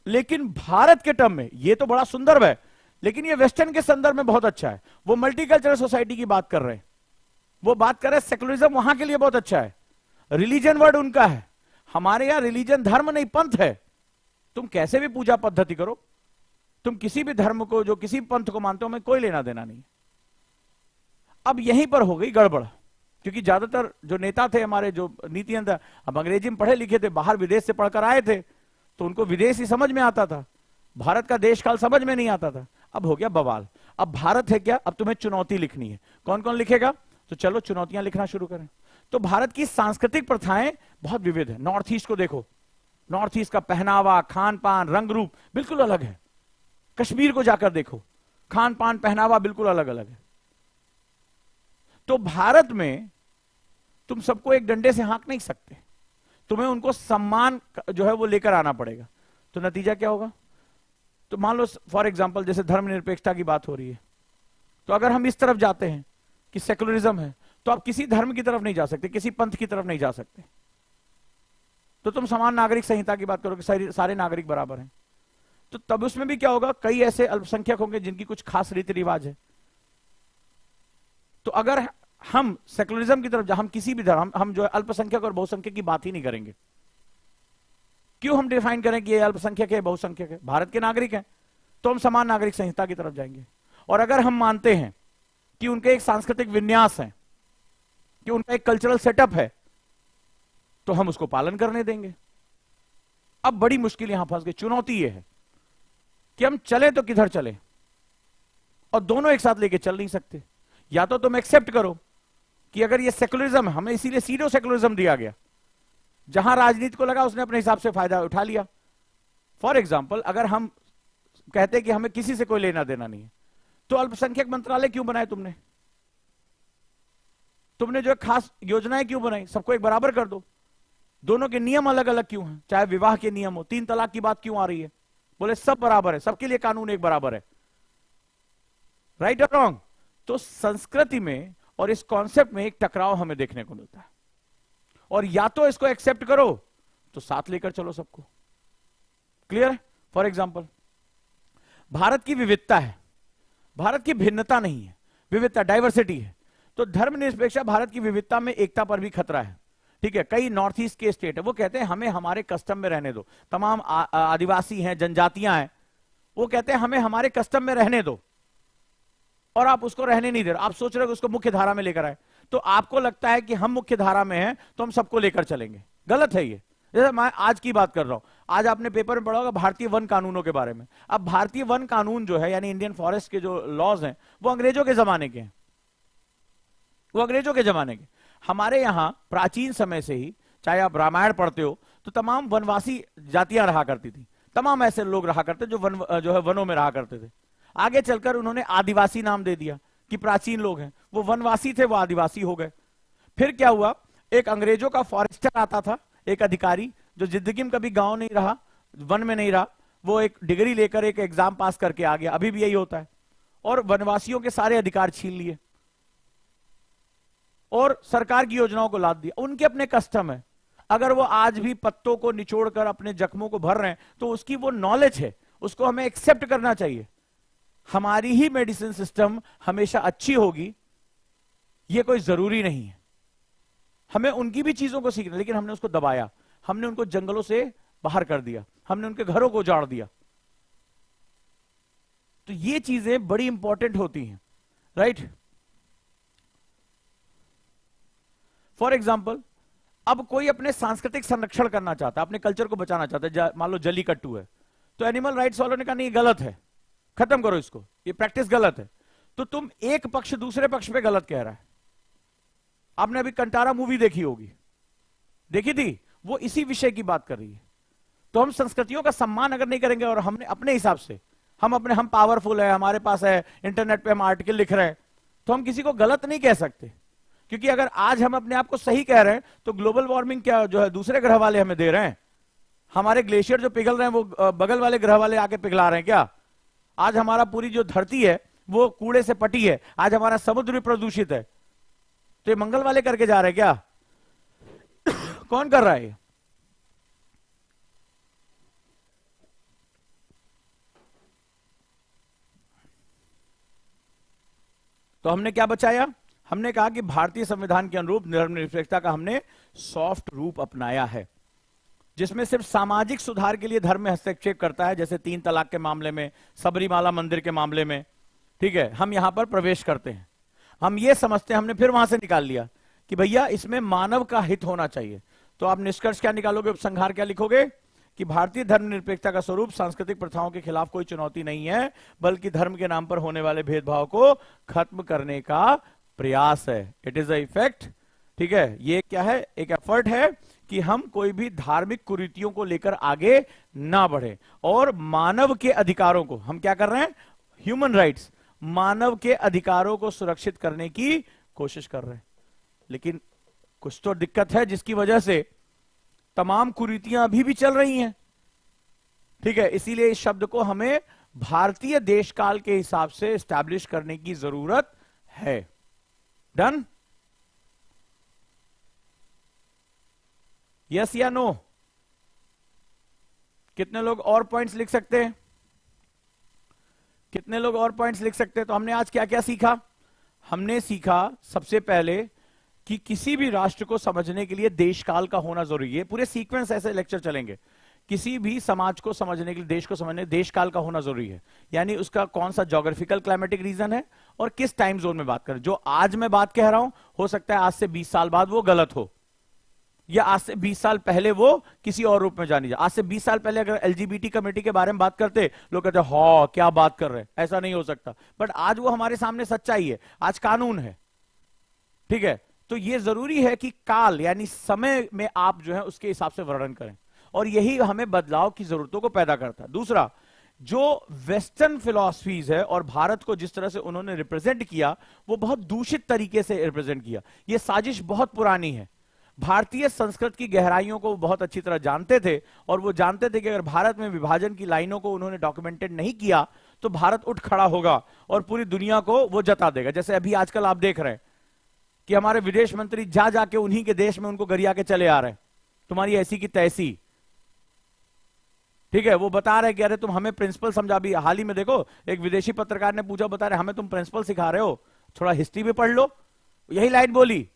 लेकिन भारत के टर्म में ये तो बड़ा सुंदर है, लेकिन ये वेस्टर्न के संदर्भ में बहुत अच्छा है। वो मल्टीकल्चरल सोसाइटी की बात कर रहे हैं, वो बात कर रहे हैं सेकुलरिज्म, वहां के लिए बहुत अच्छा है। रिलीजन वर्ड उनका है, हमारे यहां रिलीजन धर्म नहीं पंथ है। तुम कैसे भी पूजा पद्धति करो, तुम किसी भी धर्म को, जो किसी पंथ को मानते हो, में कोई लेना देना नहीं। अब यहीं पर हो गई गड़बड़, क्योंकि ज्यादातर जो नेता थे हमारे, जो नीति अंदर, अब अंग्रेजी में पढ़े लिखे थे, बाहर विदेश से पढ़कर आए थे, तो उनको विदेश ही समझ में आता था, भारत का देशकाल समझ में नहीं आता था। अब हो गया बवाल। अब भारत है क्या, अब तुम्हें चुनौती लिखनी है। कौन कौन लिखेगा? तो चलो चुनौतियां लिखना शुरू करें। तो भारत की सांस्कृतिक प्रथाएं बहुत विविध है। नॉर्थ ईस्ट को देखो, नॉर्थ ईस्ट का पहनावा, खान पान, रंग रूप बिल्कुल अलग है। कश्मीर को जाकर देखो, खान पान, पहनावा बिल्कुल अलग अलग है। तो भारत में तुम सबको एक डंडे से हाँक नहीं सकते, तुम्हें उनको सम्मान जो है वो लेकर आना पड़ेगा। तो नतीजा क्या होगा? तो मान लो फॉर एग्जाम्पल जैसे धर्मनिरपेक्षता की बात हो रही है, तो अगर हम इस तरफ जाते हैं कि सेकुलरिज्म है, तो आप किसी धर्म की तरफ नहीं जा सकते, किसी पंथ की तरफ नहीं जा सकते। तो तुम समान नागरिक संहिता की बात करो कि सारे नागरिक बराबर हैं। तो तब उसमें भी क्या होगा, कई ऐसे अल्पसंख्यक होंगे जिनकी कुछ खास रीति रिवाज है। तो अगर हम सेकुलरिज्म की तरफ, हम किसी भी धर्म, हम जो है अल्पसंख्यक और बहुसंख्यक की बात ही नहीं करेंगे। क्यों हम डिफाइन करें कि ये अल्पसंख्यक है, बहुसंख्यक है? भारत के नागरिक हैं तो हम समान नागरिक संहिता की तरफ जाएंगे। और अगर हम मानते हैं कि उनके एक सांस्कृतिक विन्यास है, कि उनका एक कल्चरल सेटअप है, तो हम उसको पालन करने देंगे। अब बड़ी मुश्किल यहां फंस गई, चुनौती यह है कि हम चले तो किधर चले, और दोनों एक साथ लेके चल नहीं सकते। या तो तुम एक्सेप्ट करो कि अगर ये सेकुलरिज्म, हमें इसीलिए सीडो सेकुलरिज्म दिया गया, जहां राजनीति को लगा उसने अपने हिसाब से फायदा उठा लिया। फॉर एग्जाम्पल, अगर हम कहते कि हमें किसी से कोई लेना देना नहीं है, तो अल्पसंख्यक मंत्रालय क्यों बनाए तुमने? तुमने जो खास योजनाएं क्यों बनाई? सबको एक बराबर कर दो। दोनों के नियम अलग अलग क्यों हैं? चाहे विवाह के नियम हो, 3 तलाक की बात क्यों आ रही है? बोले सब बराबर है, सबके लिए कानून एक बराबर है। राइट और रॉन्ग? तो संस्कृति में और इस कॉन्सेप्ट में एक टकराव हमें देखने को मिलता है। और या तो इसको एक्सेप्ट करो तो साथ लेकर चलो सबको। क्लियर है? फॉर एग्जाम्पल, भारत की विविधता है, भारत की भिन्नता नहीं है, विविधता, डाइवर्सिटी है। तो धर्मनिरपेक्ष भारत की विविधता में एकता पर भी खतरा है। ठीक है, कई नॉर्थ ईस्ट के स्टेट है, वो कहते हैं हमें हमारे कस्टम में रहने दो। तमाम आदिवासी हैं, जनजातियां हैं, वो कहते हैं हमें हमारे कस्टम में रहने दो, और आप उसको रहने नहीं दे रहे। आप सोच रहे हो उसको मुख्य धारा में लेकर आए, तो आपको लगता है कि हम मुख्य धारा में हैं तो हम सबको लेकर चलेंगे। गलत है ये। जैसे मैं आज की बात कर रहा हूं, आज आपने पेपर में पढ़ा होगा भारतीय वन कानूनों के बारे में। अब भारतीय वन कानून जो है, यानी इंडियन फॉरेस्ट के जो लॉज हैं, वो अंग्रेजों के जमाने के हैं, वो अंग्रेजों के जमाने के। हमारे यहां प्राचीन समय से ही, चाहे आप रामायण पढ़ते हो, तो तमाम वनवासी जातियां रहा करती थी, तमाम ऐसे लोग रहा करते जो है वनों में रहा करते थे। आगे चलकर उन्होंने आदिवासी नाम दे दिया कि प्राचीन लोग हैं, वो वनवासी थे, वो आदिवासी हो गए। फिर क्या हुआ, एक अंग्रेजों का फॉरेस्टर आता था, एक अधिकारी जो जिंदगी में कभी गांव नहीं रहा, वन में नहीं रहा, वो एक डिग्री लेकर एक एग्जाम पास करके आ गया। अभी भी यही होता है। और वनवासियों के सारे अधिकार छीन लिए और सरकार की योजनाओं को लाद दिया। उनके अपने कस्टम है, अगर वो आज भी पत्तों को निचोड़कर अपने जख्मों को भर रहे हैं तो उसकी वो नॉलेज है, उसको हमें एक्सेप्ट करना चाहिए। हमारी ही मेडिसिन सिस्टम हमेशा अच्छी होगी ये कोई जरूरी नहीं है। हमें उनकी भी चीजों को सीखना, लेकिन हमने उसको दबाया, हमने उनको जंगलों से बाहर कर दिया, हमने उनके घरों को उजाड़ दिया। तो ये चीजें बड़ी इंपॉर्टेंट होती हैं, राइट? फॉर एग्जाम्पल, अब कोई अपने सांस्कृतिक संरक्षण करना चाहता है, अपने कल्चर को बचाना चाहता है, मान लो जलीकट्टू है, तो एनिमल राइट्स वालों ने कहा नहीं गलत है, खत्म करो इसको, ये प्रैक्टिस गलत है। तो तुम एक पक्ष दूसरे पक्ष पे गलत कह रहा है। आपने अभी कंटारा मूवी देखी होगी, देखी थी, वो इसी विषय की बात कर रही है। तो हम संस्कृतियों का सम्मान अगर नहीं करेंगे और हमने अपने हिसाब से, हम पावरफुल है, हमारे पास है, इंटरनेट पे हम आर्टिकल लिख रहे हैं, तो हम किसी को गलत नहीं कह सकते। क्योंकि अगर आज हम अपने आप को सही कह रहे हैं तो ग्लोबल वार्मिंग क्या जो है दूसरे ग्रह वाले हमें दे रहे हैं? हमारे ग्लेशियर जो पिघल रहे हैं वो बगल वाले ग्रह वाले आके पिघला रहे हैं क्या? आज हमारा पूरी जो धरती है वो कूड़े से पटी है, आज हमारा समुद्र भी प्रदूषित है, तो ये मंगल वाले करके जा रहे हैं क्या? कौन कर रहा है ये? तो हमने क्या बचाया? हमने कहा कि भारतीय संविधान के अनुरूप धर्मनिरपेक्षता का हमने सॉफ्ट रूप अपनाया है, जिसमें सिर्फ सामाजिक सुधार के लिए धर्म में हस्तक्षेप करता है, जैसे 3 तलाक के मामले में, सबरीमाला मंदिर के मामले में। ठीक है, हम यहां पर प्रवेश करते हैं, हम ये समझते हैं, हमने फिर वहां से निकाल लिया कि भैया इसमें मानव का हित होना चाहिए। तो आप निष्कर्ष क्या निकालोगे, उपसंहार क्या लिखोगे? कि भारतीय धर्मनिरपेक्षता का स्वरूप सांस्कृतिक प्रथाओं के खिलाफ कोई चुनौती नहीं है, बल्कि धर्म के नाम पर होने वाले भेदभाव को खत्म करने का प्रयास है। It is a effect. ठीक है, ये क्या है? एक एफर्ट है कि हम कोई भी धार्मिक कुरीतियों को लेकर आगे ना बढ़े, और मानव के अधिकारों को हम क्या कर रहे हैं? ह्यूमन राइट्स, मानव के अधिकारों को सुरक्षित करने की कोशिश कर रहे हैं। लेकिन कुछ तो दिक्कत है जिसकी वजह से तमाम कुरीतियां अभी भी चल रही हैं। ठीक है, इसीलिए इस शब्द को हमें भारतीय देश काल के हिसाब से एस्टैब्लिश करने की जरूरत है। डन? यस या नो? कितने लोग और पॉइंट्स लिख सकते हैं? कितने लोग और पॉइंट्स लिख सकते हैं? तो हमने आज क्या क्या सीखा? हमने सीखा सबसे पहले कि किसी भी राष्ट्र को समझने के लिए देश काल का होना जरूरी है। पूरे सीक्वेंस ऐसे लेक्चर चलेंगे। किसी भी समाज को समझने के लिए, देश को समझने देश काल का होना जरूरी है, यानी उसका कौन सा ज्योग्राफिकल क्लाइमेटिक रीजन है और किस टाइम जोन में बात करें। जो आज मैं बात कह रहा हूं, हो सकता है आज से 20 साल बाद वो गलत हो, या आज से 20 साल पहले वो किसी और रूप में जानी जाए। आज से 20 साल पहले अगर एलजीबीटी कमेटी के बारे में बात करते, लोग कहते हाँ क्या बात कर रहे हैं, ऐसा नहीं हो सकता। बट आज वो हमारे सामने सच्चाई है, आज कानून है, ठीक है। तो ये जरूरी है कि काल यानी समय में आप जो है उसके हिसाब से वर्णन करें, और यही हमें बदलाव की जरूरतों को पैदा करता है। दूसरा, जो वेस्टर्न फिलॉसफीज है और भारत को जिस तरह से उन्होंने रिप्रेजेंट किया, वो बहुत दूषित तरीके से रिप्रेजेंट किया। ये साजिश बहुत पुरानी है। भारतीय संस्कृत की गहराइयों को वो बहुत अच्छी तरह जानते थे, और वो जानते थे कि अगर भारत में विभाजन की लाइनों को उन्होंने डॉक्यूमेंटेड नहीं किया तो भारत उठ खड़ा होगा और पूरी दुनिया को वो जता देगा। जैसे अभी आजकल आप देख रहे हैं कि हमारे विदेश मंत्री जा जाके उन्हीं के देश में उनको गरिया के चले आ रहे हैं, तुम्हारी ऐसी की तैसी, ठीक है। वो बता रहे कि अरे तुम हमें प्रिंसिपल समझा। भी हाल ही में देखो, एक विदेशी पत्रकार ने पूछा, बता रहे हमें तुम प्रिंसिपल सिखा रहे हो, थोड़ा हिस्ट्री भी पढ़ लो। यही लाइन बोली,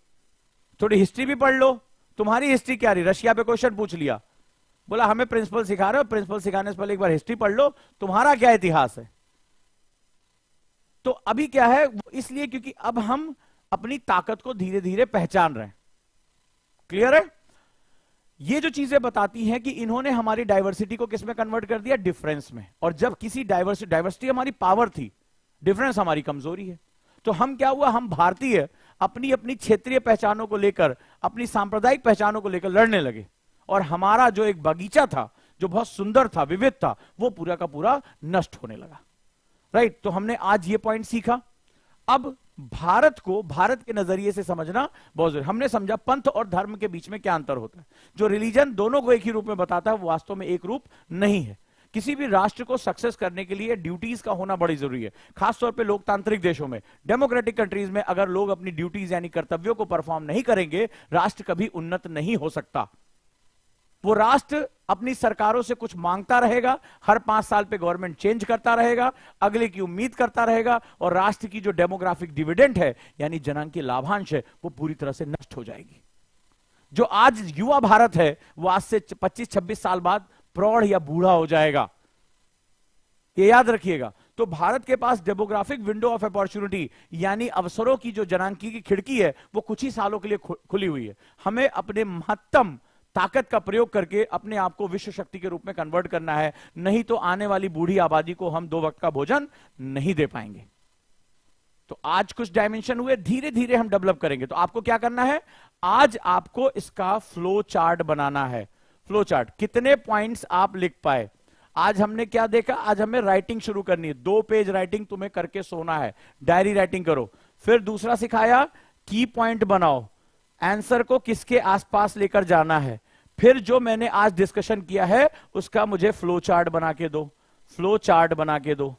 थोड़ी हिस्ट्री भी पढ़ लो। तुम्हारी हिस्ट्री क्या रही? रशिया पे क्वेश्चन पूछ लिया, बोला हमें प्रिंसिपल सिखा रहे हो, प्रिंसिपल सिखाने से पहले एक बार हिस्ट्री पढ़ लो, तुम्हारा क्या इतिहास है। तो अभी क्या है, इसलिए क्योंकि अब हम अपनी ताकत को धीरे धीरे पहचान रहे हैं। क्लियर है? ये जो चीजें बताती हैं कि इन्होंने हमारी डाइवर्सिटी को किस में कन्वर्ट कर दिया? डिफरेंस में। और जब किसी डाइवर्सिटी हमारी पावर थी, डिफरेंस हमारी कमजोरी है। तो हम क्या हुआ, हम भारतीय अपनी अपनी क्षेत्रीय पहचानों को लेकर, अपनी सांप्रदायिक पहचानों को लेकर लड़ने लगे, और हमारा जो एक बगीचा था, जो बहुत सुंदर था, विविध था, वो पूरा का पूरा नष्ट होने लगा। राइट? तो हमने आज ये पॉइंट सीखा। अब भारत को भारत के नजरिए से समझना बहुत जरूरी। हमने समझा पंथ और धर्म के बीच में क्या अंतर होता है। जो रिलीजन दोनों को एक ही रूप में बताता है, वो वास्तव में एक रूप नहीं है। किसी भी राष्ट्र को सक्सेस करने के लिए ड्यूटीज का होना बड़ी जरूरी है। खासतौर पे लोकतांत्रिक देशों में, डेमोक्रेटिक कंट्रीज में अगर लोग अपनी ड्यूटीज यानी कर्तव्यों को परफॉर्म नहीं करेंगे, राष्ट्र कभी उन्नत नहीं हो सकता। वो राष्ट्र अपनी सरकारों से कुछ मांगता रहेगा, हर 5 साल पे गवर्नमेंट चेंज करता रहेगा, अगले की उम्मीद करता रहेगा, और राष्ट्र की जो डेमोग्राफिक डिविडेंड है यानी जनांकीय लाभांश है, वो पूरी तरह से नष्ट हो जाएगी। जो आज युवा भारत है, वो आज से 25-26 साल बाद प्रौढ़ या बूढ़ा हो जाएगा। ये याद रखिएगा। तो भारत के पास डेमोग्राफिक विंडो ऑफ अपॉर्चुनिटी यानी अवसरों की जो जनांकी की खिड़की है, वो कुछ ही सालों के लिए खुली हुई है। हमें अपने महत्तम ताकत का प्रयोग करके अपने आप को विश्व शक्ति के रूप में कन्वर्ट करना है, नहीं तो आने वाली बूढ़ी आबादी को हम 2 वक्त का भोजन नहीं दे पाएंगे। तो आज कुछ डायमेंशन हुए, धीरे धीरे हम डेवलप करेंगे। तो आपको क्या करना है, आज आपको इसका फ्लो चार्ट बनाना है। फ्लो चार्ट, कितने पॉइंट्स आप लिख पाए। आज हमने क्या देखा, आज हमें राइटिंग शुरू करनी है। 2 पेज राइटिंग तुम्हें करके सोना है, डायरी राइटिंग करो। फिर दूसरा सिखाया, की पॉइंट बनाओ, आंसर को किसके आसपास लेकर जाना है। फिर जो मैंने आज डिस्कशन किया है उसका मुझे फ्लो चार्ट बना के दो, फ्लो चार्ट बना के दो।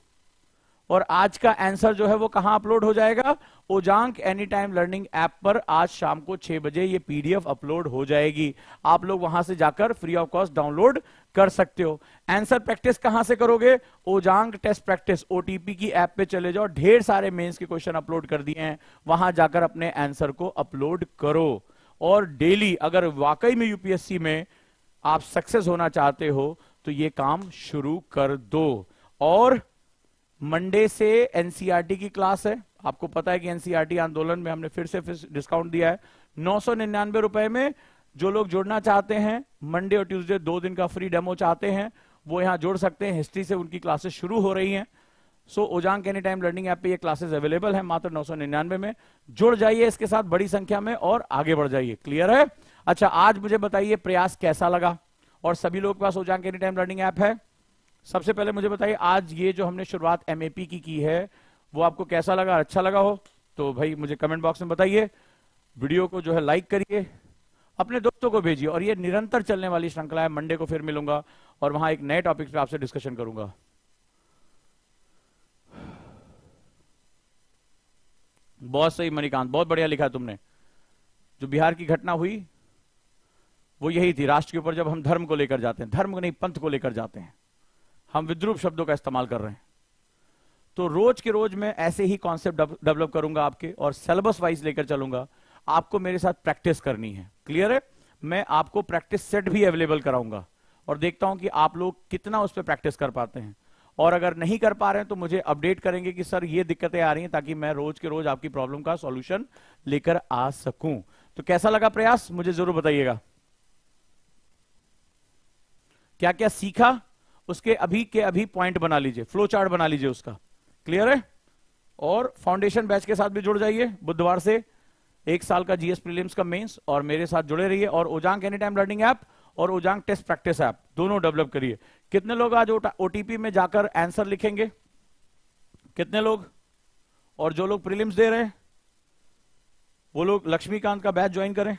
और आज का आंसर जो है वो कहां अपलोड हो जाएगा? Ojaank any time learning app पर आज शाम को 6 बजे ये पीडीएफ अपलोड हो जाएगी। आप लोग वहां से जाकर फ्री ऑफ कॉस्ट डाउनलोड कर सकते हो। आंसर प्रैक्टिस कहां से करोगे? ओजांक टेस्ट प्रैक्टिस ओटीपी की ऐप पे चले जाओ, ढेर सारे मेंस के क्वेश्चन अपलोड कर दिए हैं, वहां जाकर अपने आंसर को अपलोड करो। और डेली अगर वाकई में यूपीएससी में आप सक्सेस होना चाहते हो तो ये काम शुरू कर दो। और मंडे से एनसीईआरटी की क्लास है। आपको पता है कि एनसीईआरटी आंदोलन में हमने फिर से डिस्काउंट दिया है 999 रुपए में। जो लोग जुड़ना चाहते हैं, मंडे और ट्यूसडे 2 दिन का फ्री डेमो चाहते हैं, वो यहां जुड़ सकते हैं। हिस्ट्री से उनकी क्लासेस शुरू हो रही हैं। So Ojaank any time learning app पे ये क्लासेस अवेलेबल है मात्र 999 में। जुड़ जाइए इसके साथ बड़ी संख्या में और आगे बढ़ जाइए। क्लियर है? अच्छा, आज मुझे बताइए प्रयास कैसा लगा। और सभी लोगों के पास Ojaank any time learning app है? सबसे पहले मुझे बताइए, आज ये जो हमने शुरुआत एमएपी की है वो आपको कैसा लगा? अच्छा लगा हो तो भाई मुझे कमेंट बॉक्स में बताइए। वीडियो को जो है लाइक करिए, अपने दोस्तों को भेजिए। और ये निरंतर चलने वाली श्रृंखला है। मंडे को फिर मिलूंगा और वहां एक नए टॉपिक पे आपसे डिस्कशन करूंगा। बहुत सही मणिकांत, बहुत बढ़िया लिखा तुमने। जो बिहार की घटना हुई वो यही थी, राष्ट्र के ऊपर जब हम धर्म को लेकर जाते हैं, धर्म को नहीं पंथ को लेकर जाते हैं, हम विद्रूप शब्दों का इस्तेमाल कर रहे हैं। तो रोज के रोज मैं ऐसे ही कॉन्सेप्ट डेवलप करूंगा आपके, और सिलेबस वाइज लेकर चलूंगा। आपको मेरे साथ प्रैक्टिस करनी है, क्लियर है? मैं आपको प्रैक्टिस सेट भी अवेलेबल कराऊंगा और देखता हूं कि आप लोग कितना उस पर प्रैक्टिस कर पाते हैं। और अगर नहीं कर पा रहे हैं तो मुझे अपडेट करेंगे कि सर ये दिक्कतें आ रही हैं, ताकि मैं रोज के रोज आपकी प्रॉब्लम का सॉल्यूशन लेकर आ सकूं। तो कैसा लगा प्रयास, मुझे जरूर बताइएगा। क्या क्या सीखा उसके अभी के अभी पॉइंट बना लीजिए, फ्लो चार्ट बना लीजिए उसका, क्लियर है? और फाउंडेशन बैच के साथ भी जुड़ जाइए। बुधवार से 1 साल का जीएस प्रीलिम्स का मेंस, और मेरे साथ जुड़े रहिए। और ओजांग एनी टाइम लर्निंग ऐप और ओजांग टेस्ट प्रैक्टिस ऐप दोनों डेवलप करिए। कितने लोग आज ओटीपी में जाकर आंसर लिखेंगे? कितने लोग? और जो लोग प्रीलिम्स दे रहे हैं वो लोग लक्ष्मीकांत का बैच ज्वाइन करें,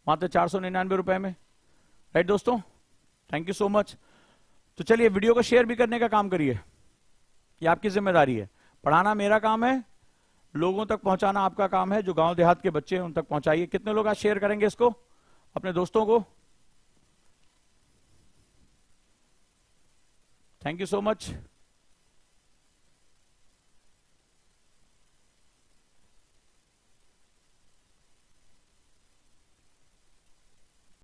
मात्र 499 रुपए में। राइट दोस्तों, थैंक यू सो मच। तो चलिए वीडियो को शेयर भी करने का काम करिए, ये आपकी जिम्मेदारी है। पढ़ाना मेरा काम है, लोगों तक पहुंचाना आपका काम है। जो गांव देहात के बच्चे हैं उन तक पहुंचाइए। कितने लोग आज शेयर करेंगे इसको अपने दोस्तों को? Thank you so much.